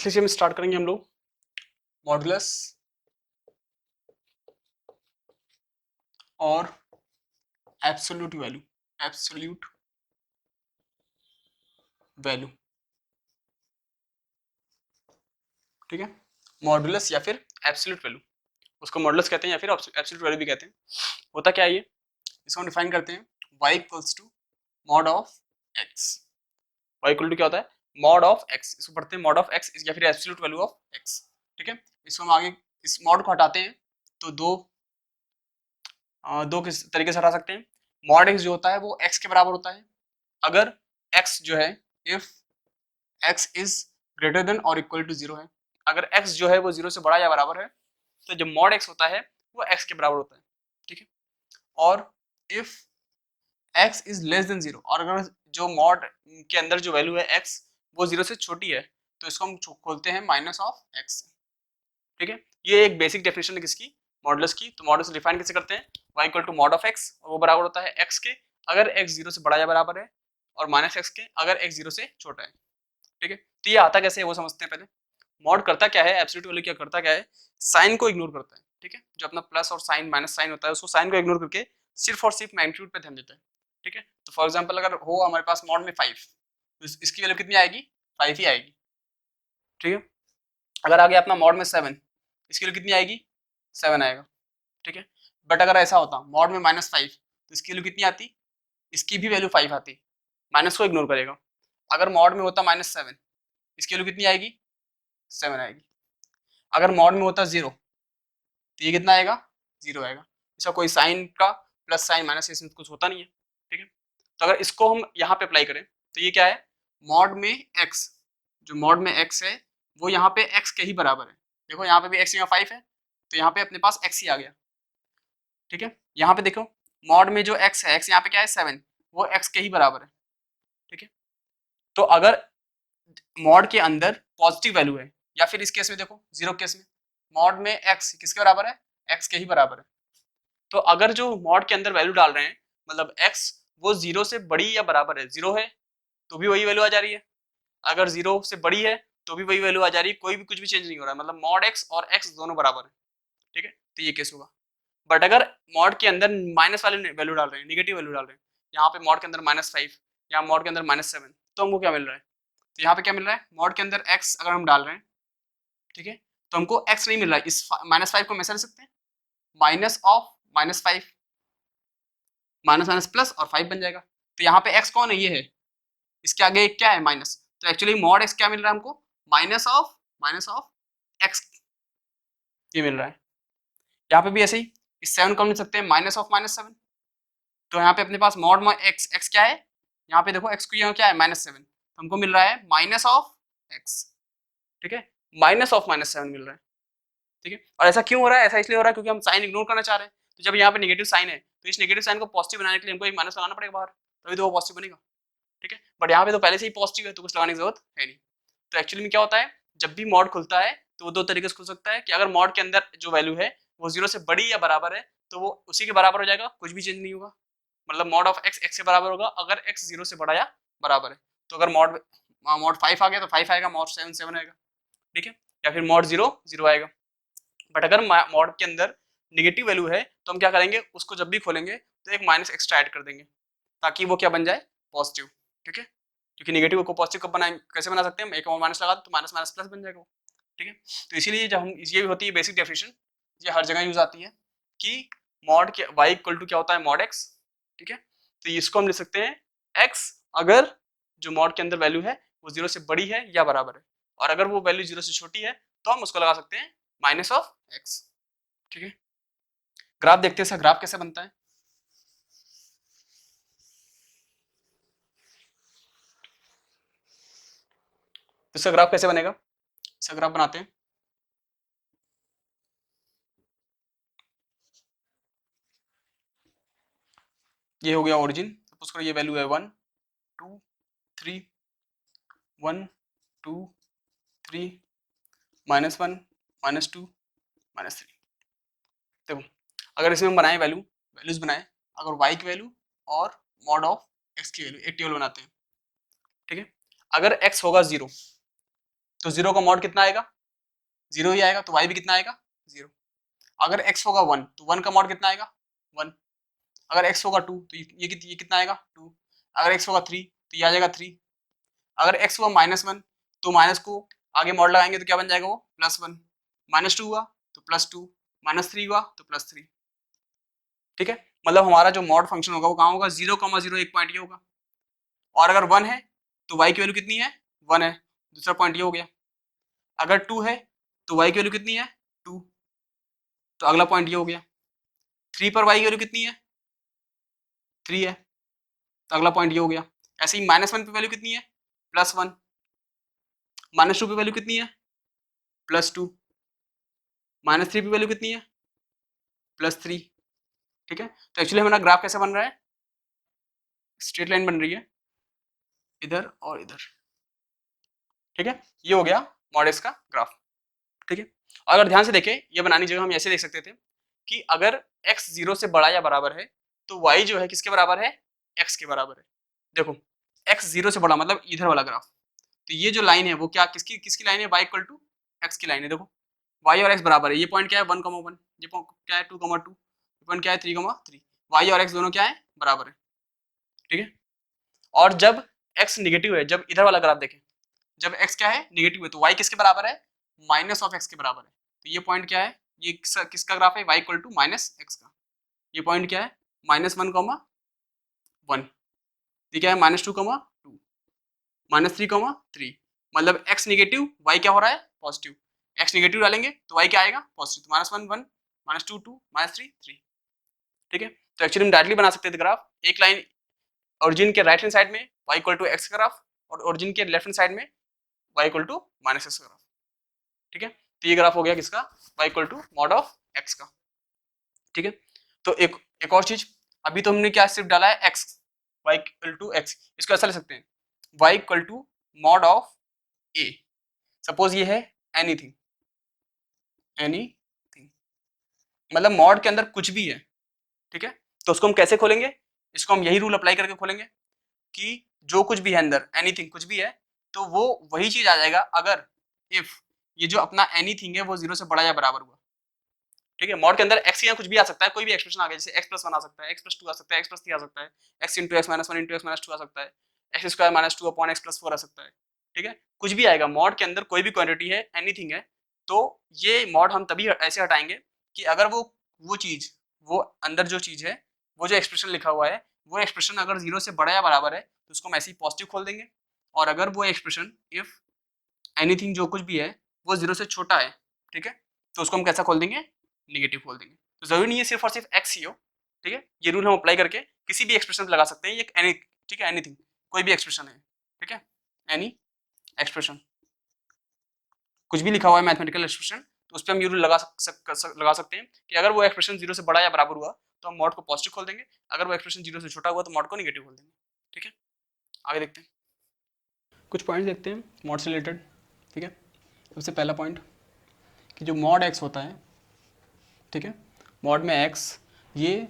इसलिए स्टार्ट करेंगे हम लोग मॉडुलस और एब्सोल्यूट वैल्यू। एब्सोल्यूट वैल्यू, ठीक है, मॉडुलस या फिर एब्सोल्यूट वैल्यू, उसको मॉडुलस कहते हैं या फिर एब्सोल्यूट वैल्यू भी कहते हैं। होता क्या है ये, इसको हम डिफाइन करते हैं y equals to mod of x। y equal to क्या होता है, मॉड ऑफ x, इसको पढ़ते हैं मॉड ऑफ x या फिर एब्सोल्यूट वैल्यू ऑफ x, ठीक है। इसको हम आगे इस मॉड को हटाते हैं तो दो किस तरीके से हटा सकते हैं। मॉड x जो होता है वो x के बराबर होता है अगर x जो है, if x is greater than और इक्वल टू 0 है। अगर x जो है वो 0 से बड़ा या बराबर है तो जो मॉड x होता है वो x के बराबर होता है, ठीक है। और if x is less than 0, और अगर जो मॉड के अंदर जो वैल्यू है x वो 0 से छोटी है तो इसको हम खोलते हैं माइनस ऑफ x, ठीक है। ये एक बेसिक डेफिनेशन है किसकी, मॉडुलस की। तो मॉडुलस डिफाइन कैसे करते हैं, y equal to mod of x, और वो बराबर होता है x के अगर x 0 से बड़ा या बराबर है, और माइनस x के अगर x 0 से छोटा है, ठीक है। तो ये आता कैसे है वो समझते हैं पहले। मॉड करता क्या है, एब्सोल्यूट वैल्यू क्या करता क्या है, साइन को इग्नोर करता है, ठीक है। जो अपना प्लस और साइन माइनस साइन होता है उसको साइन को इग्नोर करके सिर्फ और सिर्फ मैग्नीट्यूड पे ध्यान देता है, ठीक है। तो फॉर एग्जांपल अगर हो हमारे पास मॉड में 5, तो इसकी वैल्यू कितनी आएगी, 5 ही आएगी, ठीक है। अगर आ गया अपना मॉड में 7, इसकी वैल्यू कितनी आएगी, 7 आएगा, ठीक है। बट अगर ऐसा होता मॉड में -5 तो इसकी वैल्यू कितनी आती, इसकी भी वैल्यू 5 आती, माइनस को इग्नोर करेगा। अगर मॉड में होता -7 इसकी वैल्यू कितनी आएगी, 7 आएगी। अगर मॉड में होता 0 तो ये कितना आएगा, 0 आएगा। इसका कोई साइन का प्लस साइन माइनस इसमें कुछ होता नहीं है, ठीक है। तो अगर इसको हम यहाँ पे अप्लाई करें तो ये क्या है, मॉड में x, जो मॉड में x है वो यहाँ पे x के ही बराबर है। देखो यहाँ पे भी x यहाँ 5 है तो यहाँ पे अपने पास x ही आ गया, ठीक है। यहाँ पे देखो मॉड में जो x है, x यहाँ पे क्या है 7, वो x के ही बराबर है, ठीक है। तो अगर मॉड के अंदर पॉजिटिव वैल्यू है, या फिर इस केस में देखो 0 केस में मॉड में x किसके बराबर है, x के ही बराबर है। तो अगर जो मॉड के अंदर वैल्यू डाल रहे हैं मतलब x वो 0 से बड़ी या बराबर है, 0 है तो भी वही वैल्यू आ जा रही है, अगर 0 से बड़ी है तो भी वही वैल्यू आ जा रही है, कोई भी कुछ भी चेंज नहीं हो रहा है, मतलब मॉड x और x दोनों बराबर है, ठीक है। तो ये केस होगा। बट अगर मॉड के अंदर माइनस वाले वैल्यू डाल रहे हैं, निगेटिव वैल्यू डाल रहे हैं, यहाँ पे मॉड के अंदर -5, यहाँ मॉड के अंदर -7, तो हमको क्या मिल रहा है, तो यहाँ पे क्या मिल रहा है, मॉड के अंदर x अगर हम डाल रहे हैं, ठीक है, तो हमको x नहीं मिल रहा है, इस -5 को मैसे लिख सकते हैं minus of -5, minus minus plus और 5 बन जाएगा। तो यहाँ पे x कौन है, ये है, इसके आगे क्या है माइनस, तो एक्चुअली मॉड x क्या मिल रहा है हमको, माइनस ऑफ x, ये मिल रहा है। यहाँ पे भी ऐसे ही इस 7 को हम लिख सकते हैं माइनस ऑफ -7, तो यहाँ पे अपने पास मॉड में x क्या है, यहाँ पे देखो x को यहाँ क्या है -7, तो हमको मिल रहा है माइनस ऑफ x, ठीक है, माइनस ऑफ -7 मिल रहा है, ठीक है। और ऐसा क्यों हो रहा है, ऐसा इसलिए हो रहा है क्योंकि हम साइन इग्नोर करना चाह रहे हैं। तो जब यहाँ पे नेगेटिव साइन है तो इस नेगेटिव साइन को पॉजिटिव बनाने के लिए हमको एक माइनस लगाना पड़ेगा बाहर, तभी तो वो पॉजिटिव बनेगा, ठीक है। बट यहाँ पे तो पहले से ही पॉजिटिव है तो कुछ लगाने की जरूरत है नहीं। तो एक्चुअली में क्या होता है, जब भी मॉड खुलता है तो वो दो तरीके से खुल सकता है कि अगर मॉड के अंदर जो वैल्यू है वो 0 से बड़ी या बराबर है तो वो उसी के बराबर हो जाएगा, कुछ भी चेंज नहीं होगा, मतलब मॉड ऑफ x x के बराबर होगा अगर x 0 से बड़ा या बराबर है। तो अगर मॉड मॉड 5 आ गया तो 5 आएगा, मॉड 7 7 आएगा, ठीक है, या फिर मॉड 0 0 आएगा। बट अगर मॉड के अंदर नेगेटिव वैल्यू है तो हम क्या करेंगे, उसको जब भी खोलेंगे तो एक माइनस एक्स्ट्रा ऐड कर देंगे ताकि वो क्या बन जाए, पॉजिटिव, ठीक है। क्योंकि नेगेटिव को पॉजिटिव कब बनाए, कैसे बना सकते हैं, एक और माइनस लगा दो तो माइनस माइनस प्लस बन जाएगा वो, ठीक है। तो इसीलिए जब हम ये होती है बेसिक डेफिनेशन, ये हर जगह यूज आती है कि मॉड के y इक्वल टू क्या होता है, मॉड x, ठीक है। तो इसको हम लिख सकते हैं x अगर जो मॉड के अंदर वैल्यू है वो 0 से बड़ी है या बराबर है, और अगर वो वैल्यू 0 से छोटी है तो हम उसको लगा सकते हैं माइनस ऑफ x, ठीक है। ग्राफ देखते हैं सर, ग्राफ कैसे बनता है। तो इसका ग्राफ कैसे बनेगा, इसका ग्राफ बनाते हैं। ये हो गया ओरिजिन, सपोज करो ये वैल्यू है 1 2 3, 1 2 3, -1 -2 -3। देखो अगर इसमें हम बनाए वैल्यूज बनाए, अगर y की वैल्यू और मॉड ऑफ x की वैल्यू एक टेबल बनाते हैं, ठीक है। अगर x होगा 0 तो 0 का मॉड कितना आएगा, 0 ही आएगा, तो y भी कितना आएगा, 0। अगर x होगा 1 तो 1 का मॉड कितना आएगा, 1। अगर x होगा 2 तो ये कितना आएगा, 2। अगर x होगा 3 तो ये आ जाएगा 3। अगर x हुआ -1 तो माइनस को आगे मॉड लगाएंगे तो क्या बन जाएगा, वो +1। -2 हुआ तो +2, -3 हुआ तो +3। ठीक है, मतलब हमारा जो मॉड फंक्शन होगा वो कहाँ होगा, 0,0 एक पॉइंट ये होगा। और अगर 1 है तो y की वैल्यू कितनी है, 1 है, दूसरा पॉइंट ये हो गया। अगर 2 है तो y की वैल्यू कितनी है, 2, तो अगला पॉइंट ये हो गया। 3 पर y की वैल्यू कितनी है, 3 है, तो अगला पॉइंट ये हो गया। ऐसे ही -1 पे वैल्यू कितनी है, +1, -2 पे वैल्यू कितनी है, +2, -3 पे वैल्यू कितनी है, +3। ठीक है, तो एक्चुअली हमारा ग्राफ कैसा बन रहा है, स्ट्रेट लाइन बन रही है इधर और इधर। ठीक है, ये हो गया मॉड एक्स का ग्राफ। ठीक है, और अगर ध्यान से देखें, ये बनाने की जगह हम ऐसे देख सकते थे कि अगर x 0 से बड़ा या बराबर है तो y जो है किसके बराबर है, x के बराबर है। देखो x 0 से बड़ा मतलब इधर वाला ग्राफ, तो ये जो लाइन है वो क्या किसकी किसकी लाइन है, y इक्वल टू x की लाइन है। देखो y और x बराबर है, ये पॉइंट क्या है 1,1, ये पॉइंट क्या है 2,2, ये पॉइंट क्या है 3,3। y और x दोनों क्या है, बराबर है। ठीक है, और जब x निगेटिव है, जब इधर वाला ग्राफ देखें, जब x क्या है, निगेटिव है, तो y किसके बराबर है, -x के बराबर है। तो ये पॉइंट क्या है, ये किसका ग्राफ है, y इक्वल टू -x का। ये पॉइंट क्या है, -1,1, ये क्या है -2,2, -3,3। मतलब x निगेटिव, y क्या हो रहा है, पॉजिटिव। x निगेटिव डालेंगे तो y क्या आएगा, पॉजिटिव। -1 1, -2 2, -3 3। ठीक है, तो एक्चुअली हम डायरेक्टली बना सकते थे ग्राफ, एक लाइन ओरिजिन के राइट हैंड साइड में y इक्वल टू x का ग्राफ, और ओरिजिन के लेफ्ट हैंड साइड में y इक्वल टू -x का ग्राफ। ठीक है, तो ये ग्राफ हो गया किसका, y equal to mod of x का। ठीक है, तो एक और चीज, अभी तो हमने क्या सिर्फ डाला है x, y equal to x, इसको ऐसा ले सकते हैं y equal to mod of a। Suppose ये है एनीथिंग, एनीथिंग मतलब मॉड के अंदर कुछ भी है। ठीक है, तो उसको हम कैसे खोलेंगे, इसको हम यही रूल अप्लाई करके खोलेंगे कि जो कुछ भी है अंदर, एनीथिंग कुछ भी है, तो वो वही चीज आ जाएगा अगर इफ ये जो अपना एनीथिंग है वो 0 से बड़ा या बराबर हुआ। ठीक है, मॉड के अंदर x या कुछ भी आ सकता है, कोई भी एक्सप्रेशन आ गया, जैसे x+1 आ सकता है, x+2 आ सकता है, x+3 आ सकता है, x into x - 1 into x - 2 आ सकता है, x² - 2 upon x+4 आ सकता है। ठीक है, कुछ भी आएगा, मॉड के अंदर कोई भी क्वांटिटी है, एनीथिंग है, तो ये मॉड हम तभी ऐसे हटाएंगे कि अगर वो चीज, वो अंदर जो चीज है, वो जो एक्सप्रेशन लिखा हुआ है, वो एक्सप्रेशन अगर 0 से बड़ा या बराबर है तो उसको हम ऐसे ही पॉजिटिव खोल देंगे। और अगर वो एक्सप्रेशन इफ एनीथिंग जो कुछ भी है वो 0 से छोटा है, ठीक है, तो उसको हम कैसा खोल देंगे, नेगेटिव खोल देंगे। तो जरूरी नहीं है सिर्फ और सिर्फ एक्स ही हो। ठीक है, ये रूल हम अप्लाई करके किसी भी एक्सप्रेशन पे लगा सकते हैं, ये एनी, ठीक है, एनीथिंग कोई भी एक्सप्रेशन है। ठीक है, एनी एक्सप्रेशन, कुछ भी लिखा हुआ है मैथमेटिकल एक्सप्रेशन, तो उस पर हम ये रूल लगा सकते हैं कि अगर वो एक्सप्रेशन 0 से बड़ा या बराबर हुआ तो हम मॉड को पॉजिटिव खोल देंगे, अगर वो एक्सप्रेशन 0 से छोटा हुआ तो मॉड को नेगेटिव खोल देंगे। ठीक है, आगे देखते हैं, कुछ पॉइंट देखते हैं मॉड से रिलेटेड। ठीक है, सबसे पहला पॉइंट कि जो मॉड एक्स होता है, ठीक है, मॉड में एक्स ये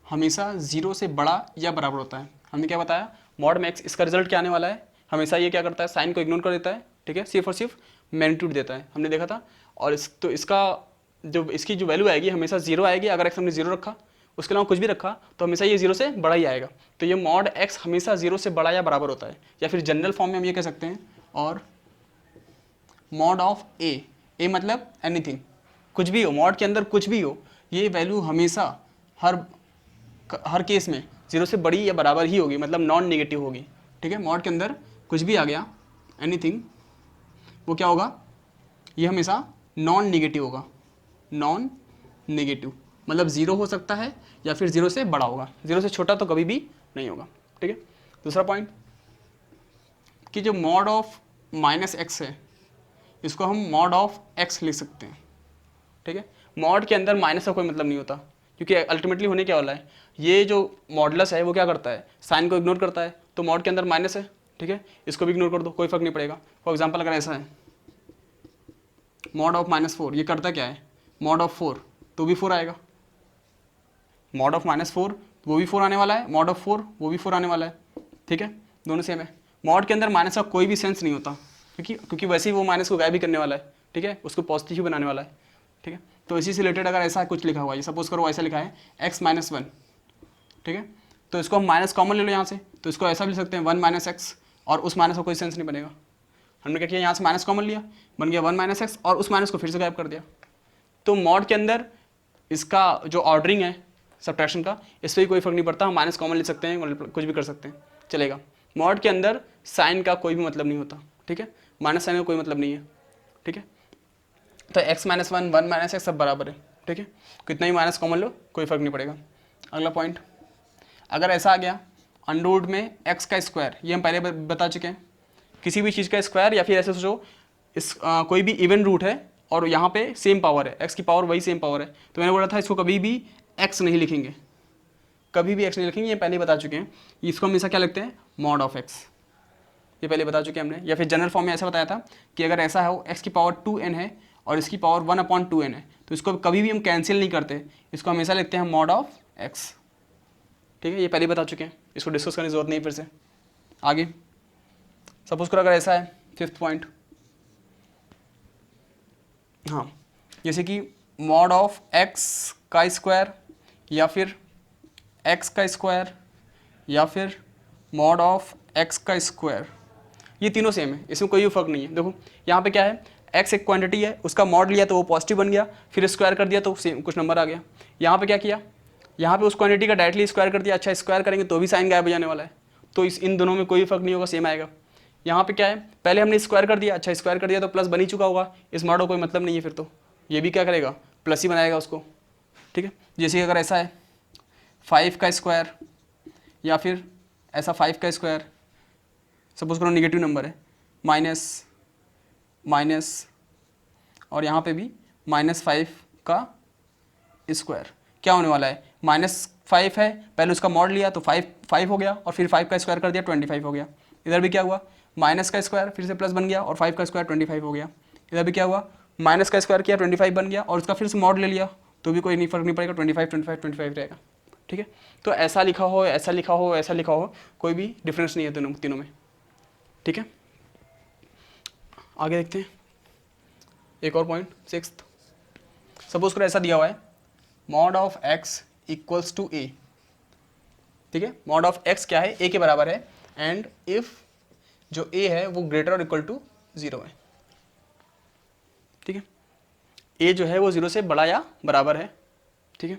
हमेशा 0 से बड़ा या बराबर होता है। हमने क्या बताया, मॉड में एक्स, इसका रिजल्ट क्या आने वाला है, हमेशा ये क्या करता है, साइन को इग्नोर कर देता है। ठीक है, सिर्फ और सिर्फ मैग्नीट्यूड देता है, हमने देखा था। और तो इसका इसकी जो वैल्यू आएगी हमेशा 0 आएगी, अगर एक्स हमने 0 रखा, उसके अलावा कुछ भी रखा तो हमेशा ये 0 से बड़ा ही आएगा। तो ये मॉड एक्स हमेशा 0 से बड़ा या बराबर होता है, या फिर जनरल फॉर्म में हम ये कह सकते हैं। और मॉड ऑफ ए मतलब एनीथिंग, कुछ भी हो, मॉड के अंदर कुछ भी हो, ये वैल्यू हमेशा हर केस में 0 से बड़ी या बराबर ही होगी, मतलब नॉन नेगेटिव होगी। ठीक है, मॉड के अंदर कुछ भी आ गया, एनीथिंग, वो क्या होगा, ये हमेशा नॉन नेगेटिव होगा। नॉन नेगेटिव मतलब 0 हो सकता है या फिर 0 से बड़ा होगा, 0 से छोटा तो कभी भी नहीं होगा। ठीक है, दूसरा पॉइंट कि जो मॉड ऑफ -x है, इसको हम मॉड ऑफ x लिख सकते हैं। ठीक है, मॉड के अंदर माइनस का कोई मतलब नहीं होता, क्योंकि अल्टीमेटली होने क्या वाला है, ये जो मॉडलस है वो क्या करता है, साइन को इग्नोर करता है, तो मॉड के अंदर माइनस है। ठीक है, इसको भी इग्नोर कर दो, कोई फर्क नहीं पड़ेगा। फॉर एग्जांपल अगर ऐसा है मॉड ऑफ -4, ये करता क्या है, मॉड ऑफ 4 तो भी 4 आएगा, मॉड ऑफ -4 वो भी 4 आने वाला है, मॉड ऑफ 4 वो भी 4 आने वाला है। ठीक है, दोनों सेम है। मॉड के अंदर माइनस का कोई भी सेंस नहीं होता, क्योंकि वैसे ही वो माइनस को गायब भी करने वाला है, ठीक है, उसको पॉजिटिव ही बनाने वाला है, ठीक है। तो इसी से रिलेटेड अगर ऐसा कुछ लिखा हुआ है, सपोज करो ऐसा लिखा है x माइनस 1, ठीक है, तो इसको हम माइनस कॉमन ले लो यहाँ से, तो इसको ऐसा भी लिख सकते हैं 1 माइनस एक्स, और उस माइनस का कोई सेंस नहीं बनेगा। हमने क्या किया, यहाँ से माइनस कॉमन लिया, बन गया 1 माइनस एक्स, और उस माइनस को फिर से गायब कर दिया। तो मॉड के अंदर इसका जो ऑर्डरिंग है सब्ट्रैक्शन का, इस पर कोई फर्क नहीं पड़ता, हम माइनस कॉमन ले सकते हैं, कुछ भी कर सकते हैं, चलेगा। मॉड के अंदर साइन का कोई भी मतलब नहीं होता, ठीक है, माइनस साइन का कोई मतलब नहीं है, ठीक है। तो x माइनस 1, 1 माइनस एक्स सब बराबर है, ठीक है, कितना ही माइनस कॉमन लो कोई फर्क नहीं पड़ेगा। अगला पॉइंट, अगर ऐसा आ गया अंडर में x का स्क्वायर, ये हम पहले बता चुके हैं, किसी भी चीज़ का स्क्वायर, या फिर ऐसे सोचो इस कोई भी इवन रूट है और यहाँ पे सेम पावर है, x की पावर वही सेम पावर है, तो मैंने बोला था इसको कभी भी x नहीं लिखेंगे, कभी भी x नहीं लिखेंगे, ये पहले ही बता चुके हैं। इसको हमेशा क्या लिखते हैं, मॉड ऑफ x, ये पहले बता चुके हैं हमने। या फिर जनरल फॉर्म में ऐसा बताया था कि अगर ऐसा है, x की पावर 2n है और इसकी पावर 1/2n है, तो इसको कभी भी हम कैंसिल नहीं करते, इसको हमेशा लिखते हैं मॉड ऑफ x, ठीक है, ये पहले बता चुके हैं, इसको डिस्कस करने की जरूरत नहीं फिर से। आगे सपोज करो अगर ऐसा है, 5th पॉइंट, हाँ, जैसे कि मॉड ऑफ x का स्क्वायर, या फिर x का स्क्वायर, या फिर मॉड ऑफ x का स्क्वायर, ये तीनों सेम है, इसमें कोई भी फर्क नहीं है। देखो यहाँ पे क्या है, x एक क्वांटिटी है, उसका मॉड लिया तो वो पॉजिटिव बन गया, फिर स्क्वायर कर दिया तो सेम कुछ नंबर आ गया। यहाँ पे क्या किया, यहाँ पे उस क्वांटिटी का डायरेक्टली स्क्वायर कर दिया, अच्छा स्क्वायर करेंगे तो भी साइन गायब हो जाने वाला है, तो इन दोनों में कोई फर्क नहीं होगा, सेम आएगा। यहाँ पे क्या है, पहले हमने स्क्वायर कर दिया, अच्छा स्क्वायर कर दिया तो प्लस बन ही चुका होगा, इस मॉड का कोई मतलब नहीं है, फिर तो ये भी क्या करेगा, प्लस ही बनाएगा उसको, ठीक है। जैसे अगर ऐसा है 5 का स्क्वायर, या फिर ऐसा 5 का स्क्वायर, सपोज करो निगेटिव नंबर है, माइनस माइनस, और यहाँ पे भी -5 का स्क्वायर, क्या होने वाला है, -5 है, पहले उसका मॉड लिया तो 5 हो गया, और फिर 5 का स्क्वायर कर दिया 25 हो गया। इधर भी क्या हुआ, माइनस का स्क्वायर फिर से प्लस बन गया, और 5 का स्क्वायर 25 हो गया। इधर भी क्या हुआ, माइनस का स्क्वायर किया 25 बन गया, और उसका फिर से मॉड ले लिया तो भी कोई नहीं फर्क नहीं पड़ेगा, 25 रहेगा, ठीक है। तो ऐसा लिखा हो, ऐसा लिखा हो, ऐसा लिखा हो, कोई भी डिफरेंस नहीं है तीनों में, ठीक है। आगे देखते हैं एक और पॉइंट, 6th, सपोज करो ऐसा दिया हुआ है mod of x equals to a, ठीक है, मॉड ऑफ x क्या है, a के बराबर है, एंड इफ जो a है वो ग्रेटर और इक्वल टू 0 है, ठीक है, a जो है वो 0 से बड़ा या बराबर है, ठीक है,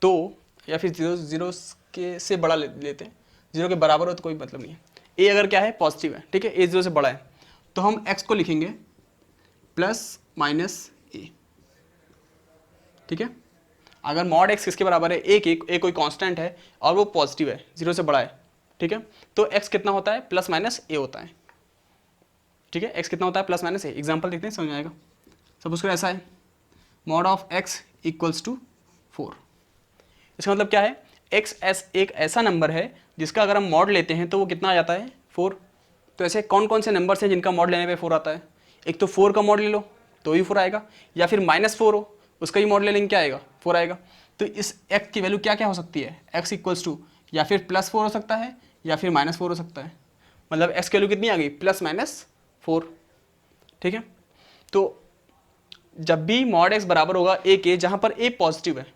तो या फिर 0 के से बड़ा लेते हैं, 0 के बराबर हो तो कोई मतलब नहीं है। a अगर क्या है, पॉजिटिव है, ठीक है, a 0 से बड़ा है, तो हम x को लिखेंगे प्लस माइनस a, ठीक है। अगर मॉड x किसके बराबर है, a कोई कांस्टेंट है और वो पॉजिटिव है, 0 से बड़ा है, ठीक है, तो x कितना होता है, प्लस माइनस a होता है, ठीक है, x कितना होता है, प्लस माइनस a। एग्जाम्पल देखते हैं, समझ आएगा। सपोज करो ऐसा है mod of x equals to 4, इसका मतलब क्या है, x एक ऐसा नंबर है जिसका अगर हम मॉड लेते हैं तो वो कितना आ जाता है, 4। तो ऐसे कौन कौन से नंबर्स हैं जिनका मॉड लेने पे 4 आता है, एक तो 4 का मॉड ले लो तो भी 4 आएगा, या फिर -4 हो उसका ही मॉड ले लेंगे क्या आएगा, 4 आएगा। तो इस x की वैल्यू क्या क्या हो सकती है, x इक्वल्स टू या फिर +4 हो सकता है या फिर -4 हो सकता है, मतलब x की वैल्यू कितनी आ गई, +-4, ठीक है। तो जब भी मॉड x बराबर होगा a के, जहाँ पर a पॉजिटिव है,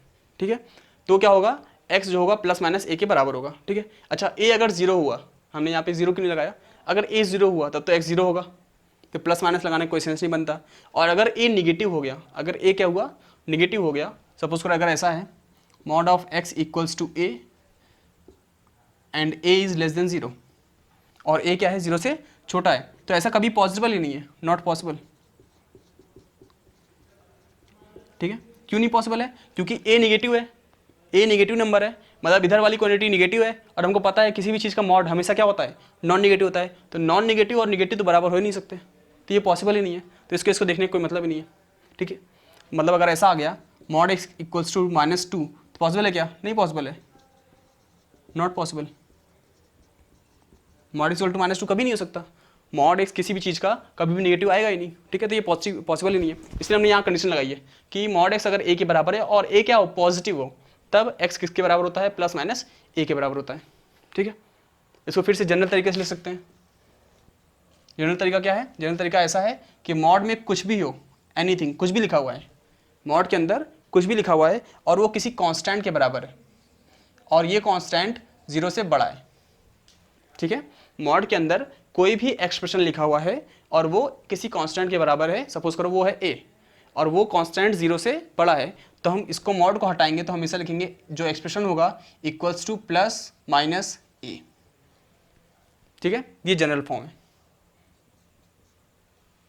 ठीक है, तो क्या होगा, x जो होगा +-a के बराबर होगा, ठीक है। अच्छा a अगर 0 हुआ, हमने यहाँ पे 0 क्यों नहीं लगाया, अगर a 0 हुआ तब तो x 0 होगा, तो प्लस माइनस लगाने का कोई सेंस नहीं बनता। और अगर a निगेटिव हो गया, अगर a क्या हुआ, निगेटिव हो गया, सपोज करो अगर ऐसा है mod of x equals to a and a is less than 0, और a क्या है, 0 से छोटा है, तो ऐसा कभी पॉसिबल ही नहीं है, नॉट पॉसिबल, ठीक है। क्यों नहीं पॉसिबल है, क्योंकि a नेगेटिव है, a नेगेटिव नंबर है, मतलब इधर वाली क्वांटिटी नेगेटिव है, और हमको पता है किसी भी चीज़ का मॉड हमेशा क्या होता है, नॉन नेगेटिव होता है, तो नॉन नेगेटिव और नेगेटिव तो बराबर हो ही नहीं सकते, तो ये पॉसिबल ही नहीं है, तो इसको देखने का कोई मतलब ही नहीं है, ठीक है। मतलब अगर ऐसा आ गया मॉड x इक्वल्स टू -2, तो पॉसिबल है क्या, नहीं पॉसिबल है, not possible, mod x equal to -2 कभी नहीं हो सकता, मॉड x किसी भी चीज़ का कभी भी नेगेटिव आएगा ही नहीं, ठीक है, तो ये पॉसिबल ही नहीं है। इसलिए हमने यहाँ कंडीशन लगाई है कि मॉड x अगर a के बराबर है और a क्या हो, पॉजिटिव हो, तब x किसके बराबर होता है, +-a के बराबर होता है, ठीक है। इसको फिर से जनरल तरीके से लिख सकते हैं, जनरल तरीका क्या है? जनरल तरीका ऐसा है कि मॉड में कुछ भी हो, एनीथिंग, कुछ भी लिखा हुआ है, मॉड के अंदर कुछ भी लिखा हुआ है और वो किसी कांस्टेंट के बराबर है और ये कांस्टेंट 0 से बड़ा है, ठीक है। मॉड के अंदर कोई भी एक्सप्रेशन लिखा हुआ है और वो किसी कांस्टेंट के बराबर है, सपोज करो वो है a और वो कांस्टेंट 0 से बड़ा है, तो हम इसको मॉड को हटाएंगे तो हमेशा लिखेंगे जो एक्सप्रेशन होगा इक्वल्स टू प्लस माइनस ए, ठीक है। ये जनरल फॉर्म है,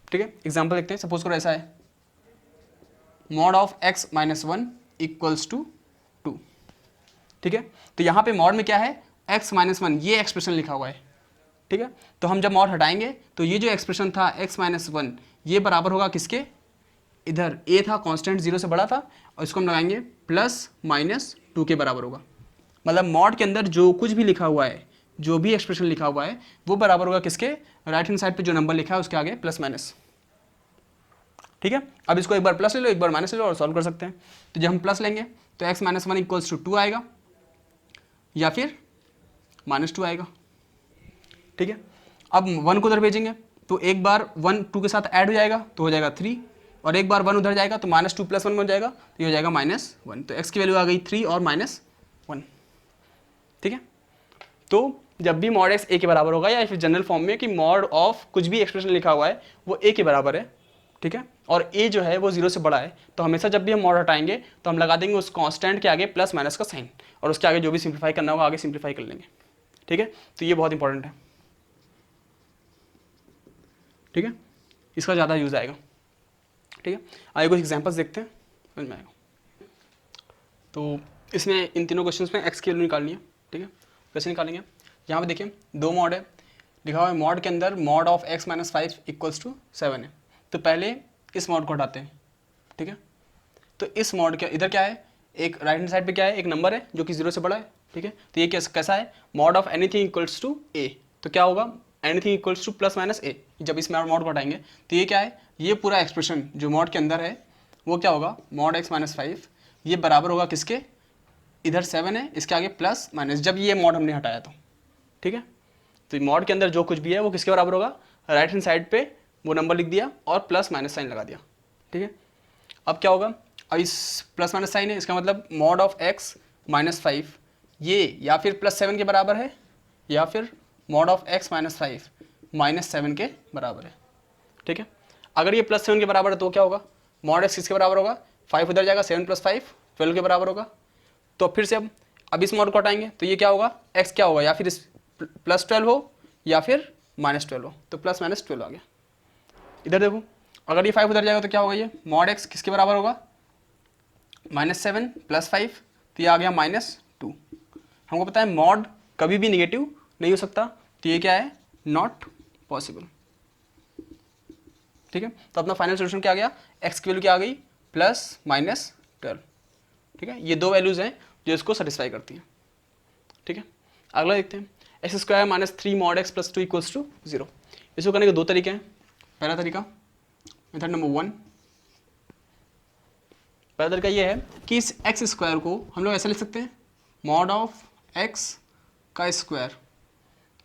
ठीक है। एग्जाम्पल देखते हैं, सपोज करो ऐसा है mod of x minus 1 equals to 2, ठीक है। तो यहाँ पे मॉड में क्या है, x माइनस 1 ये एक्सप्रेशन लिखा हुआ है, ठीक है। तो हम जब मॉड हटाएंगे तो ये जो एक्सप्रेशन था x माइनस 1 ये बराबर होगा किसके, इधर a था कांस्टेंट 0 से बड़ा था और इसको हम लगाएंगे प्लस माइनस 2 के बराबर होगा। मतलब मॉड के अंदर जो कुछ भी लिखा हुआ है, जो भी एक्सप्रेशन लिखा हुआ है वो बराबर होगा किसके, राइट हैंड साइड पे जो नंबर लिखा है उसके आगे प्लस माइनस, ठीक है। अब इसको एक बार प्लस ले लो, एक बार माइनस ले लो और सॉल्व कर सकते हैं। तो जब हम प्लस लेंगे तो x माइनस 1 इक्वल्स टू 2 आएगा या फिर माइनस 2 आएगा, ठीक है। अब 1 को उधर भेजेंगे तो एक बार 1 2 के साथ ऐड हो जाएगा तो हो जाएगा 3 और एक बार 1 उधर जाएगा तो माइनस 2 प्लस 1 बन जाएगा तो ये हो जाएगा माइनस 1। तो x की वैल्यू आ गई 3 और माइनस 1, ठीक है। तो जब भी मॉड x a के बराबर होगा या फिर जनरल फॉर्म में कि मॉड ऑफ कुछ भी एक्सप्रेशन लिखा हुआ है वो a के बराबर है, ठीक है, और a जो है वो 0 से बड़ा है, तो हमेशा जब भी हम मॉड हटाएंगे तो हम लगा देंगे उस कांस्टेंट के आगे प्लस माइनस का साइन और उसके आगे जो भी सिंप्लीफाई करना होगा आगे सिंप्लीफाई कर लेंगे, ठीक है। तो ये बहुत इंपॉर्टेंट है, ठीक है, इसका ज़्यादा यूज़ आएगा, ठीक है। आगे कुछ एग्जाम्पल्स देखते हैं, समझ में आएगा। तो इसमें इन तीनों क्वेश्चंस में x की वैल्यू निकालनी है, ठीक है। कैसे निकालेंगे, यहाँ पे देखिए दो मॉड है, लिखा हुआ है मॉड के अंदर mod of x minus 5 equals to 7 है। तो पहले इस मॉड को हटाते हैं, ठीक है। तो इस मॉड के इधर क्या है, एक राइट हैंड साइड पे क्या है, एक नंबर है जो कि 0 से बड़ा है, ठीक है। तो ये कैसा है, mod of anything equals to a, तो क्या होगा anything equals to plus minus a। जब इस मॉड को हटाएंगे तो ये क्या है, ये पूरा एक्सप्रेशन जो मॉड के अंदर है वो क्या होगा, मॉड x माइनस 5 ये बराबर होगा किसके, इधर 7 है इसके आगे प्लस माइनस, जब ये मॉड हमने हटाया तो, ठीक है। तो मॉड के अंदर जो कुछ भी है वो किसके बराबर होगा, राइट हैंड साइड पे वो नंबर लिख दिया और प्लस माइनस साइन लगा दिया, ठीक है। अब क्या होगा, अब इस प्लस माइनस साइन है इसका मतलब मॉड ऑफ x माइनस 5 ये या फिर प्लस 7 के बराबर है या फिर mod of x minus 5 minus 7 के बराबर है, ठीक है। अगर ये प्लस 7 के बराबर है तो क्या होगा, मॉड x किसके बराबर होगा, 5 उधर जाएगा, 7 प्लस 5 12 के बराबर होगा। तो फिर से अब इस मॉड को हटाएंगे तो ये क्या होगा, x क्या होगा, या फिर इस प्लस 12 हो या फिर माइनस 12 हो, तो प्लस माइनस 12 आ गया। इधर देखो अगर ये 5 उधर जाएगा तो क्या होगा, ये मॉड x किसके बराबर होगा, माइनस 7 प्लस 5, तो ये आ गया माइनस 2। हमको पता है मॉड कभी भी निगेटिव नहीं हो सकता, तो ये क्या है, नॉट पॉसिबल, ठीक है। तो अपना फाइनल सोल्यूशन क्या आ गया, x की वैल्यू क्या आ गई, प्लस माइनस 12, ठीक है। ये दो वैल्यूज हैं जो इसको सेटिस्फाई करती हैं, ठीक है। अगला देखते हैं, x square minus 3 mod x plus 2 equals to 0। इसको करने के दो तरीके हैं। पहला तरीका मेथड नंबर 1, पहला तरीका ये है कि इस एक्स स्क्वायर को हम लोग ऐसा लिख सकते हैं मॉड ऑफ एक्स का स्क्वायर,